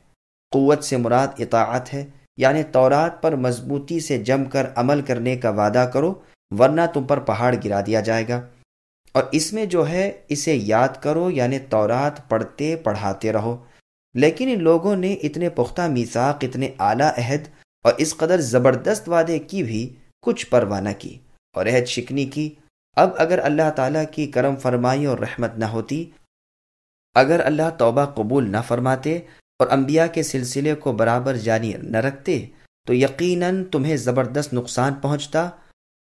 قوت سے مراد اطاعت ہے، یعنی تورات پر مضبوطی سے جم کر عمل کرنے کا وعدہ کرو ورنہ تم پر پہاڑ گرا دیا جائے گا، اور اس میں جو ہے اسے یاد کرو، یعنی تورات پڑھتے پڑھاتے رہو۔ لیکن ان لوگوں نے اتنے پختہ میثاق، اتنے اعلیٰ عہد اور اس قدر زبردست وعدے کی بھی کچھ پرواہ نہ کی اور عہد شکنی کی۔ اب اگر اللہ تعالیٰ کی کرم فرمائی اور رحمت نہ ہوتی، اگر اللہ توبہ قبول نہ فرماتے اور انبیاء کے سلسلے کو برابر جاری نہ رکھتے تو یقیناً تمہیں زبردست نقصان پہنچتا۔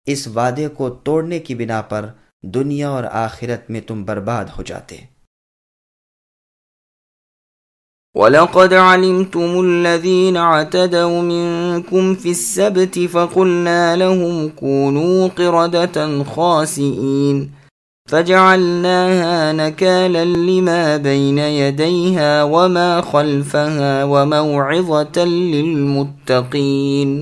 اس وعدے کو توڑنے کی بنا پر دنیا اور آخرت میں تم برباد ہو جاتے۔ وَلَقَدْ عَلِمْتُمُ الَّذِينَ اعْتَدَوْا مِنكُمْ فِي السَّبْتِ فَقُلْنَا لَهُمْ كُونُوا قِرَدَةً خَاسِئِينَ فَجَعَلْنَاهَا نَكَالًا لِمَا بَيْنَ يَدَيْهَا وَمَا خَلْفَهَا وَمَوْعِظَةً لِلْمُتَّقِينَ۔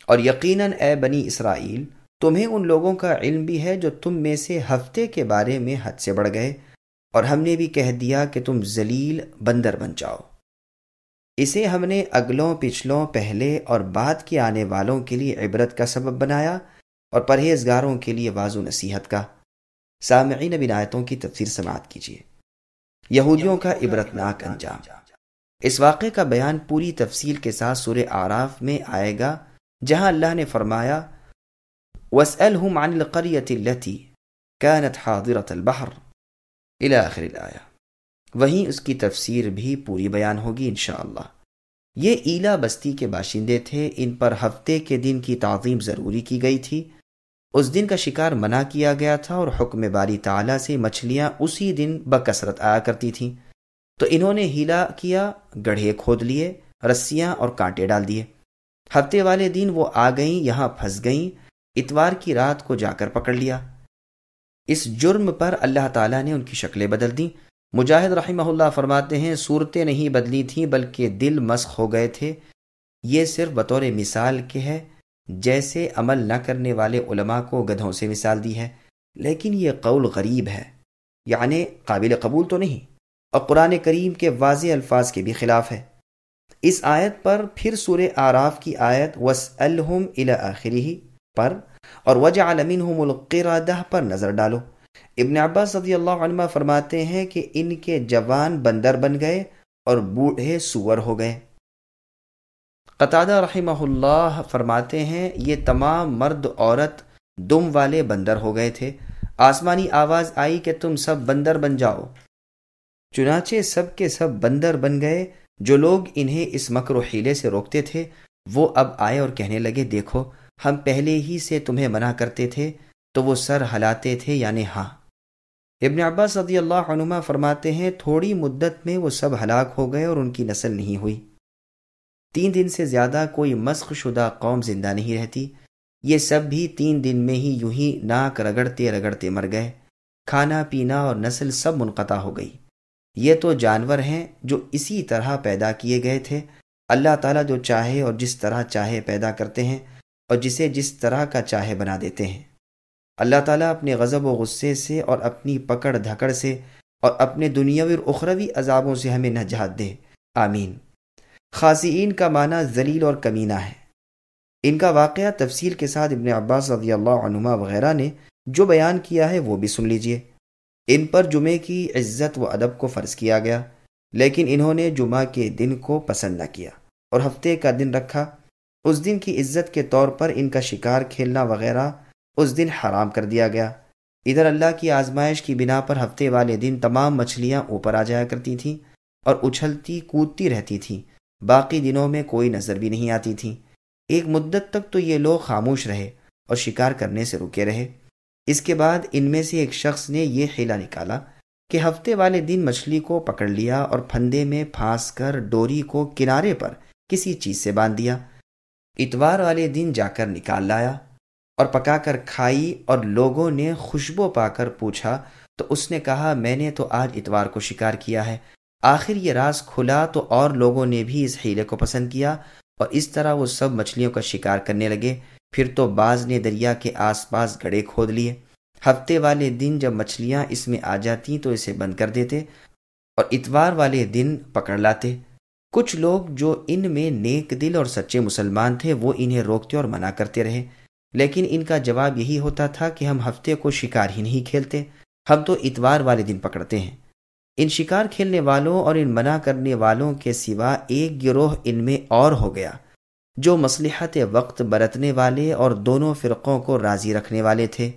اور یقیناً اے بنی اسرائیل، تمہیں ان لوگوں کا علم بھی ہے جو تم میں سے ہفتے کے بارے میں حد سے بڑھ گئے، اور ہم نے بھی کہہ دیا کہ تم ذلیل بندر بن جاؤ۔ اسے ہم نے اگلوں پچھلوں پہلے اور بعد کے آنے والوں کے لیے عبرت کا سبب بنایا اور پرہیزگاروں کے لیے واعظ و نصیحت کا۔ سامعین اب ان آیتوں کی تفسیر سماعت کیجیے۔ یہودیوں کا عبرتناک انجام۔ اس واقعے کا بیان پوری تفصیل کے ساتھ سورہ اعراف میں آئے گا، جہاں اللہ نے فرمایا وَاسْأَلْهُمْ عَنِ الْقَرْيَةِ الَّتِي كَانَتْ حَاضِرَةَ الْبَحْرِ إِلَى آخِرِ الْآيَةِ، وہیں اس کی تفسیر بھی پوری بیان ہوگی انشاءاللہ۔ یہ ایلا بستی کے باشندے تھے، ان پر ہفتے کے دن کی تعظیم ضروری کی گئی تھی۔ اس دن کا شکار منع کیا گیا تھا اور حکم باری تعالیٰ سے مچھلیاں اسی دن بکثرت آیا کرتی تھیں، تو انہوں نے ہیلا کیا، گڑھے کھود لیے، رسیاں اور کانٹے ڈال دیے۔ ہفتے والے دن وہ آ گئیں، یہاں پھنس گئیں، اتوار کی رات کو جا کر پکڑ لیا۔ اس جرم پر اللہ تعالیٰ نے ان کی شکلیں بدل دیں۔ مجاہد رحمہ اللہ فرماتے ہیں صورتیں نہیں بدلی تھیں بلکہ دل مسخ ہو گئے تھے۔ یہ صرف بطور مثال کے ہے، جیسے عمل نہ کرنے والے علماء کو گدھوں سے مثال دی ہے، لیکن یہ قول غریب ہے، یعنی قابل قبول تو نہیں، اور قرآن کریم کے واضح الفاظ کے بھی خلاف ہے۔ اس آیت پر پھر سورہ اعراف کی آیت وَاسْأَلْهُمْ إِلَى آخِرِهِ پر اور وَجَعَلَ مِنْهُمُ الْقِرَدَةَ پر نظر ڈالو۔ ابن عباس رضی اللہ عنہ فرماتے ہیں کہ ان کے جوان بندر بن گئے اور بوڑھے سور ہو گئے۔ قتادہ رحمہ اللہ فرماتے ہیں یہ تمام مرد عورت دم والے بندر ہو گئے تھے۔ آسمانی آواز آئی کہ تم سب بندر بن جاؤ، چنانچہ سب کے سب بندر بن گئے۔ جو لوگ انہیں اس مکر و حیلے سے روکتے تھے وہ اب آئے اور کہنے لگے دیکھو ہم پہلے ہی سے تمہیں منع کرتے تھے، تو وہ سر ہلاتے تھے یعنی ہاں۔ ابن عباس رضی اللہ عنہما فرماتے ہیں تھوڑی مدت میں وہ سب ہلاک ہو گئے اور ان کی نسل نہیں ہوئی۔ 3 دن سے زیادہ کوئی مسخ شدہ قوم زندہ نہیں رہتی۔ یہ سب بھی 3 دن میں ہی یوں ہی ناک رگڑتے رگڑتے مر گئے، کھانا پینا اور نسل سب منقطع ہو گئی۔ یہ تو جانور ہیں جو اسی طرح پیدا کیے گئے تھے۔ اللہ تعالیٰ جو چاہے اور جس طرح چاہے پیدا کرتے ہیں اور جسے جس طرح کا چاہے بنا دیتے ہیں۔ اللہ تعالیٰ اپنے غضب و غصے سے اور اپنی پکڑ دھکڑ سے اور اپنے دنیاوی اور اخروی عذابوں سے ہمیں نجات دے، آمین۔ خاسئین کا معنی ذلیل اور کمینہ ہے۔ ان کا واقعہ تفصیل کے ساتھ ابن عباس رضی اللہ عنہما وغیرہ نے جو بیان کیا ہے وہ بھی سن لیجئے۔ ان پر جمعے کی عزت و ادب کو فرض کیا گیا، لیکن انہوں نے جمعہ کے دن کو پسند نہ کیا اور ہفتے کا دن رکھا۔ اس دن کی عزت کے طور پر ان کا شکار کھیلنا وغیرہ اس دن حرام کر دیا گیا۔ ادھر اللہ کی آزمائش کی بنا پر ہفتے والے دن تمام مچھلیاں اوپر آ جایا کرتی تھیں اور اچھلتی کودتی رہتی تھیں، باقی دنوں میں کوئی نظر بھی نہیں آتی تھیں۔ ایک مدت تک تو یہ لوگ خاموش رہے اور شکار کرنے سے رکے رہے۔ اس کے بعد ان میں سے ایک شخص نے یہ حیلہ نکالا کہ ہفتے والے دن مچھلی کو پکڑ لیا اور پھندے میں پھانس کر ڈوری کو کنارے پر کسی چیز سے باندھ دیا۔ اتوار والے دن جا کر نکال لایا اور پکا کر کھائی، اور لوگوں نے خوشبو پا کر پوچھا تو اس نے کہا میں نے تو آج اتوار کو شکار کیا ہے۔ آخر یہ راز کھلا تو اور لوگوں نے بھی اس حیلے کو پسند کیا اور اس طرح وہ سب مچھلیوں کا شکار کرنے لگے۔ پھر تو بعض نے دریا کے آس پاس گڑھے کھود لیے۔ ہفتے والے دن جب مچھلیاں اس میں آ جاتی تو اسے بند کر دیتے اور اتوار والے دن پکڑ لاتے۔ کچھ لوگ جو ان میں نیک دل اور سچے مسلمان تھے وہ انہیں روکتے اور منع کرتے رہے، لیکن ان کا جواب یہی ہوتا تھا کہ ہم ہفتے کو شکار ہی نہیں کھیلتے، ہم تو اتوار والے دن پکڑتے ہیں۔ ان شکار کھیلنے والوں اور ان منع کرنے والوں کے سوا ایک گروہ ان میں اور ہو گیا جو مصلحت وقت برتنے والے اور دونوں فرقوں کو راضی رکھنے والے تھے۔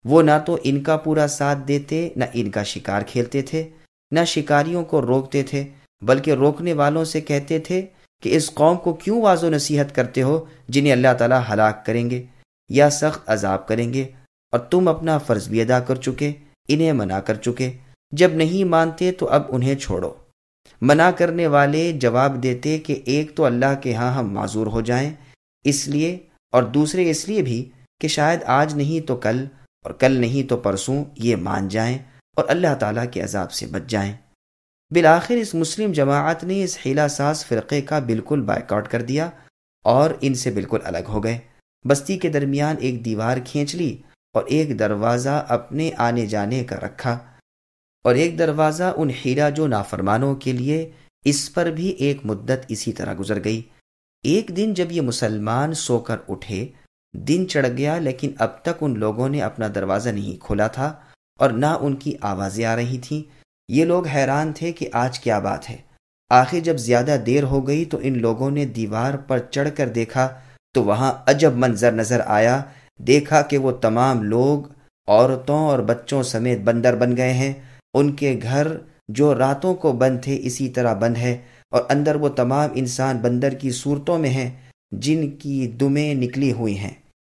وہ نہ تو ان کا پورا ساتھ دیتے، نہ ان کا شکار کھیلتے تھے، نہ شکاریوں کو روکتے تھے، بلکہ روکنے والوں سے کہتے تھے کہ اس قوم کو کیوں واعظ و نصیحت کرتے ہو جنہیں اللہ تعالیٰ ہلاک کریں گے یا سخت عذاب کریں گے، اور تم اپنا فرض بھی ادا کر چکے، انہیں منع کر چکے، جب نہیں مانتے تو اب انہیں چھوڑو۔ منع کرنے والے جواب دیتے کہ ایک تو اللہ کے ہاں ہم معذور ہو جائیں اس لیے، اور دوسرے اس لیے بھی کہ شاید آج نہیں تو کل اور کل نہیں تو پرسوں یہ مان جائیں اور اللہ تعالیٰ کے عذاب سے بچ جائیں۔ بالآخر اس مسلم جماعت نے اس حیلہ ساز فرقے کا بالکل بائیکاٹ کر دیا اور ان سے بالکل الگ ہو گئے۔ بستی کے درمیان ایک دیوار کھینچ لی اور ایک دروازہ اپنے آنے جانے کا رکھا، اور ایک دروازہ ان حیلہ جو نافرمانوں کے لیے۔ اس پر بھی ایک مدت اسی طرح گزر گئی۔ ایک دن جب یہ مسلمان سو کر اٹھے، دن چڑھ گیا لیکن اب تک ان لوگوں نے اپنا دروازہ نہیں کھولا تھا اور نہ ان کی آوازیں آ رہی تھیں۔ یہ لوگ حیران تھے کہ آج کیا بات ہے۔ آخر جب زیادہ دیر ہو گئی تو ان لوگوں نے دیوار پر چڑھ کر دیکھا تو وہاں عجب منظر نظر آیا۔ دیکھا کہ وہ تمام لوگ عورتوں اور بچوں سمیت بندر بن گئے ہیں۔ ان کے گھر جو راتوں کو بند تھے اسی طرح بند ہے، اور اندر وہ تمام انسان بندر کی صورتوں میں ہیں جن کی دمیں نکلی ہوئی ہیں،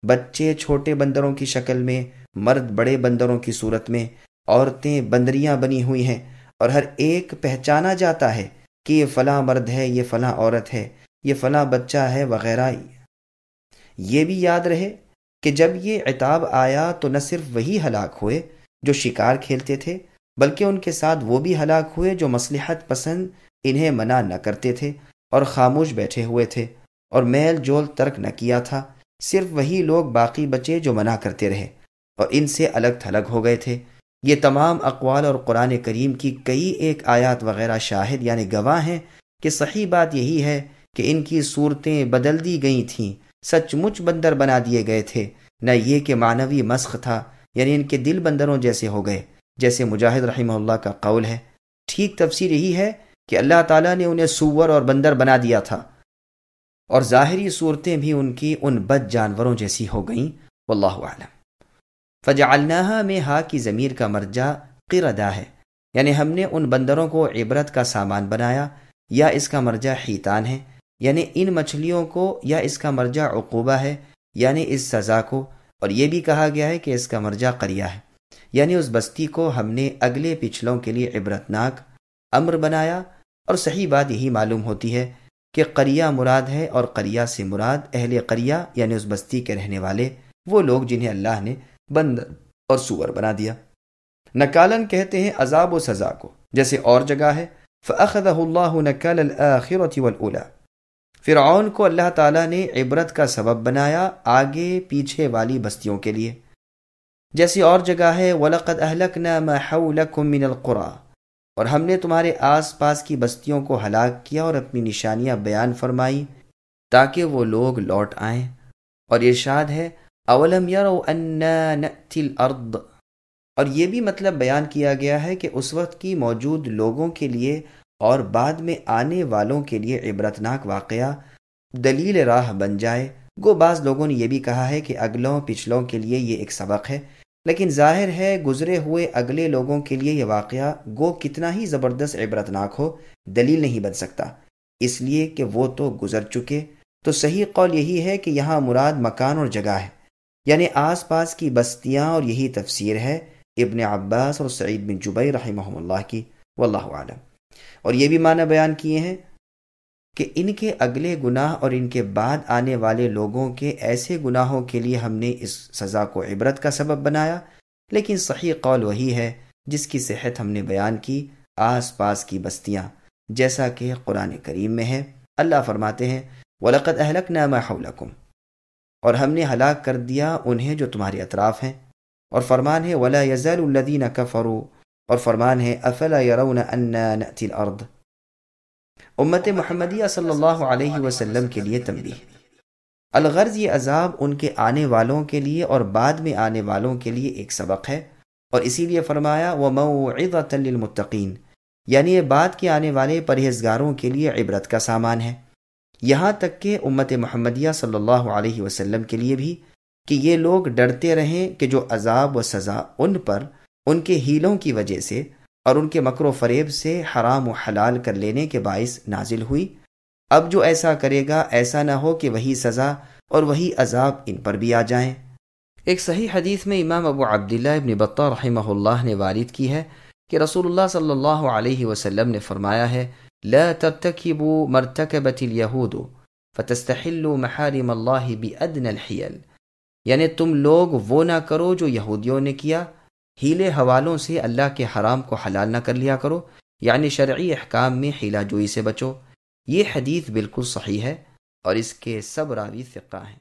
بچے چھوٹے بندروں کی شکل میں، مرد بڑے بندروں کی صورت میں، عورتیں بندریاں بنی ہوئی ہیں، اور ہر ایک پہچانا جاتا ہے کہ یہ فلاں مرد ہے، یہ فلاں عورت ہے، یہ فلاں بچہ ہے وغیرہ۔ یہ بھی یاد رہے کہ جب یہ عتاب آیا تو نہ صرف وہی ہلاک ہوئے جو شکار کھیلتے تھے، بلکہ ان کے ساتھ وہ بھی ہلاک ہوئے جو مصلحت پسند انہیں منع نہ کرتے تھے اور خاموش بیٹھے ہوئے تھے اور میل جول ترک نہ کیا تھا۔ صرف وہی لوگ باقی بچے جو منع کرتے رہے اور ان سے الگ تھلگ ہو گئے تھے۔ یہ تمام اقوال اور قرآن کریم کی کئی ایک آیات وغیرہ شاہد یعنی گواہ ہیں کہ صحیح بات یہی ہے کہ ان کی صورتیں بدل دی گئی تھیں، سچ مچ بندر بنا دیے گئے تھے، نہ یہ کہ معنوی مسخ تھا، یعنی ان کے دل بندروں جیسے ہو گئے، جیسے مجاہد رحمہ اللہ کا قول ہے۔ ٹھیک تفسیر یہی ہے کہ اللہ تعالیٰ نے انہیں سور اور بندر بنا دیا تھا، اور ظاہری صورتیں بھی ان کی ان بد جانوروں جیسی ہو گئیں۔ واللہ اعلم۔ فجعلناها میں ہا کی ضمیر کا مرجع قردہ ہے، یعنی ہم نے ان بندروں کو عبرت کا سامان بنایا، یا اس کا مرجع حیتان ہے، یعنی ان مچھلیوں کو، یا اس کا مرجع عقوبہ ہے، یعنی اس سزا کو، اور یہ بھی کہا گیا ہے کہ اس کا مرجع قریہ ہے، یعنی اس بستی کو ہم نے اگلے پچھلوں کے لیے عبرتناک امر بنایا۔ اور صحیح بات یہی معلوم ہوتی ہے کہ قریہ مراد ہے، اور قریہ سے مراد اہل قریہ یعنی اس بستی کے رہنے والے وہ لوگ جنہیں اللہ نے بندر اور سور بنا دیا۔ نکالن کہتے ہیں عذاب و سزا کو، جیسے اور جگہ ہے فَأَخَذَهُ اللَّهُ نَكَالَ الْآخِرَةِ وَالْأُولَى۔ فرعون کو اللہ تعالیٰ نے عبرت کا سبب بنایا آگے پیچھے والی بستیوں کے لیے۔ جیسی اور جگہ ہے وَلَقَدْ أَهْلَكْنَا مَا حَوْلَكُمْ مِنَ الْقُرَىٰ، اور ہم نے تمہارے آس پاس کی بستیوں کو ہلاک کیا اور اپنی نشانیاں بیان فرمائی تاکہ وہ لوگ لوٹ آئیں۔ اور ارشاد ہے اولم يروا انا نأتی الارض، اور یہ بھی مطلب بیان کیا گیا ہے کہ اس وقت کی موجود لوگوں کے لیے اور بعد میں آنے والوں کے لیے عبرتناک واقعہ دلیل راہ بن جائے۔ گو بعض لوگوں نے یہ بھی کہا ہے کہ اگلوں پچھلوں کے لیے یہ ایک سبق ہے، لیکن ظاہر ہے گزرے ہوئے اگلے لوگوں کے لیے یہ واقعہ گو کتنا ہی زبردست عبرتناک ہو دلیل نہیں بن سکتا، اس لیے کہ وہ تو گزر چکے۔ تو صحیح قول یہی ہے کہ یہاں مراد مکان اور جگہ ہے، یعنی آس پاس کی بستیاں، اور یہی تفسیر ہے ابن عباس اور سعید بن جبیر رحمہم اللہ کی، واللہ عالم۔ اور یہ بھی معنی بیان کیے ہیں کہ ان کے اگلے گناہ اور ان کے بعد آنے والے لوگوں کے ایسے گناہوں کے لیے ہم نے اس سزا کو عبرت کا سبب بنایا، لیکن صحیح قول وہی ہے جس کی صحت ہم نے بیان کی، آس پاس کی بستیاں، جیسا کہ قرآن کریم میں ہے۔ اللہ فرماتے ہیں وَلَقَدْ أَهْلَكْنَا مَا حَوْلَكُمْ، اور ہم نے ہلاک کر دیا انہیں جو تمہارے اطراف ہیں۔ اور فرمان ہے وَلَا يَزَالُ الَّذِينَ كَفَرُوا، اور فرمان ہے أَفَلَا يَرَوْنَ أَنَّا نَأْتِي الْأَرْضَ۔ امت محمدیہ صلی اللہ علیہ وسلم کے لیے تنبیہ، الغرض یہ عذاب ان کے آنے والوں کے لیے اور بعد میں آنے والوں کے لیے ایک سبق ہے، اور اسی لیے فرمایا وَمَوْعِظَةً لِّلْمُتَّقِينَ، یعنی یہ بعد کے آنے والے پرہیزگاروں کے لیے عبرت کا سامان ہے۔ یہاں تک کہ امت محمدیہ صلی اللہ علیہ وسلم کے لیے بھی، کہ یہ لوگ ڈرتے رہیں کہ جو عذاب و سزا ان پر ان کے ہیلوں کی وجہ سے اور ان کے مکر و فریب سے حرام و حلال کر لینے کے باعث نازل ہوئی، اب جو ایسا کرے گا ایسا نہ ہو کہ وہی سزا اور وہی عذاب ان پر بھی آ جائیں۔ ایک صحیح حدیث میں امام ابو عبداللہ ابن بطہ رحمہ اللہ نے وارد کی ہے کہ رسول اللہ صلی اللہ علیہ وسلم نے فرمایا ہے لا ترتكبوا ما ارتكبت اليهود فتستحلوا محارم الله بأدنى الحيل، یعنی تم لوگ وہ نہ کرو جو یہودیوں نے کیا، ہیلے حوالوں سے اللہ کے حرام کو حلال نہ کر لیا کرو، یعنی شرعی احکام میں حیلہ جوئی سے بچو۔ یہ حدیث بالکل صحیح ہے اور اس کے سب راوی ثقہ ہیں۔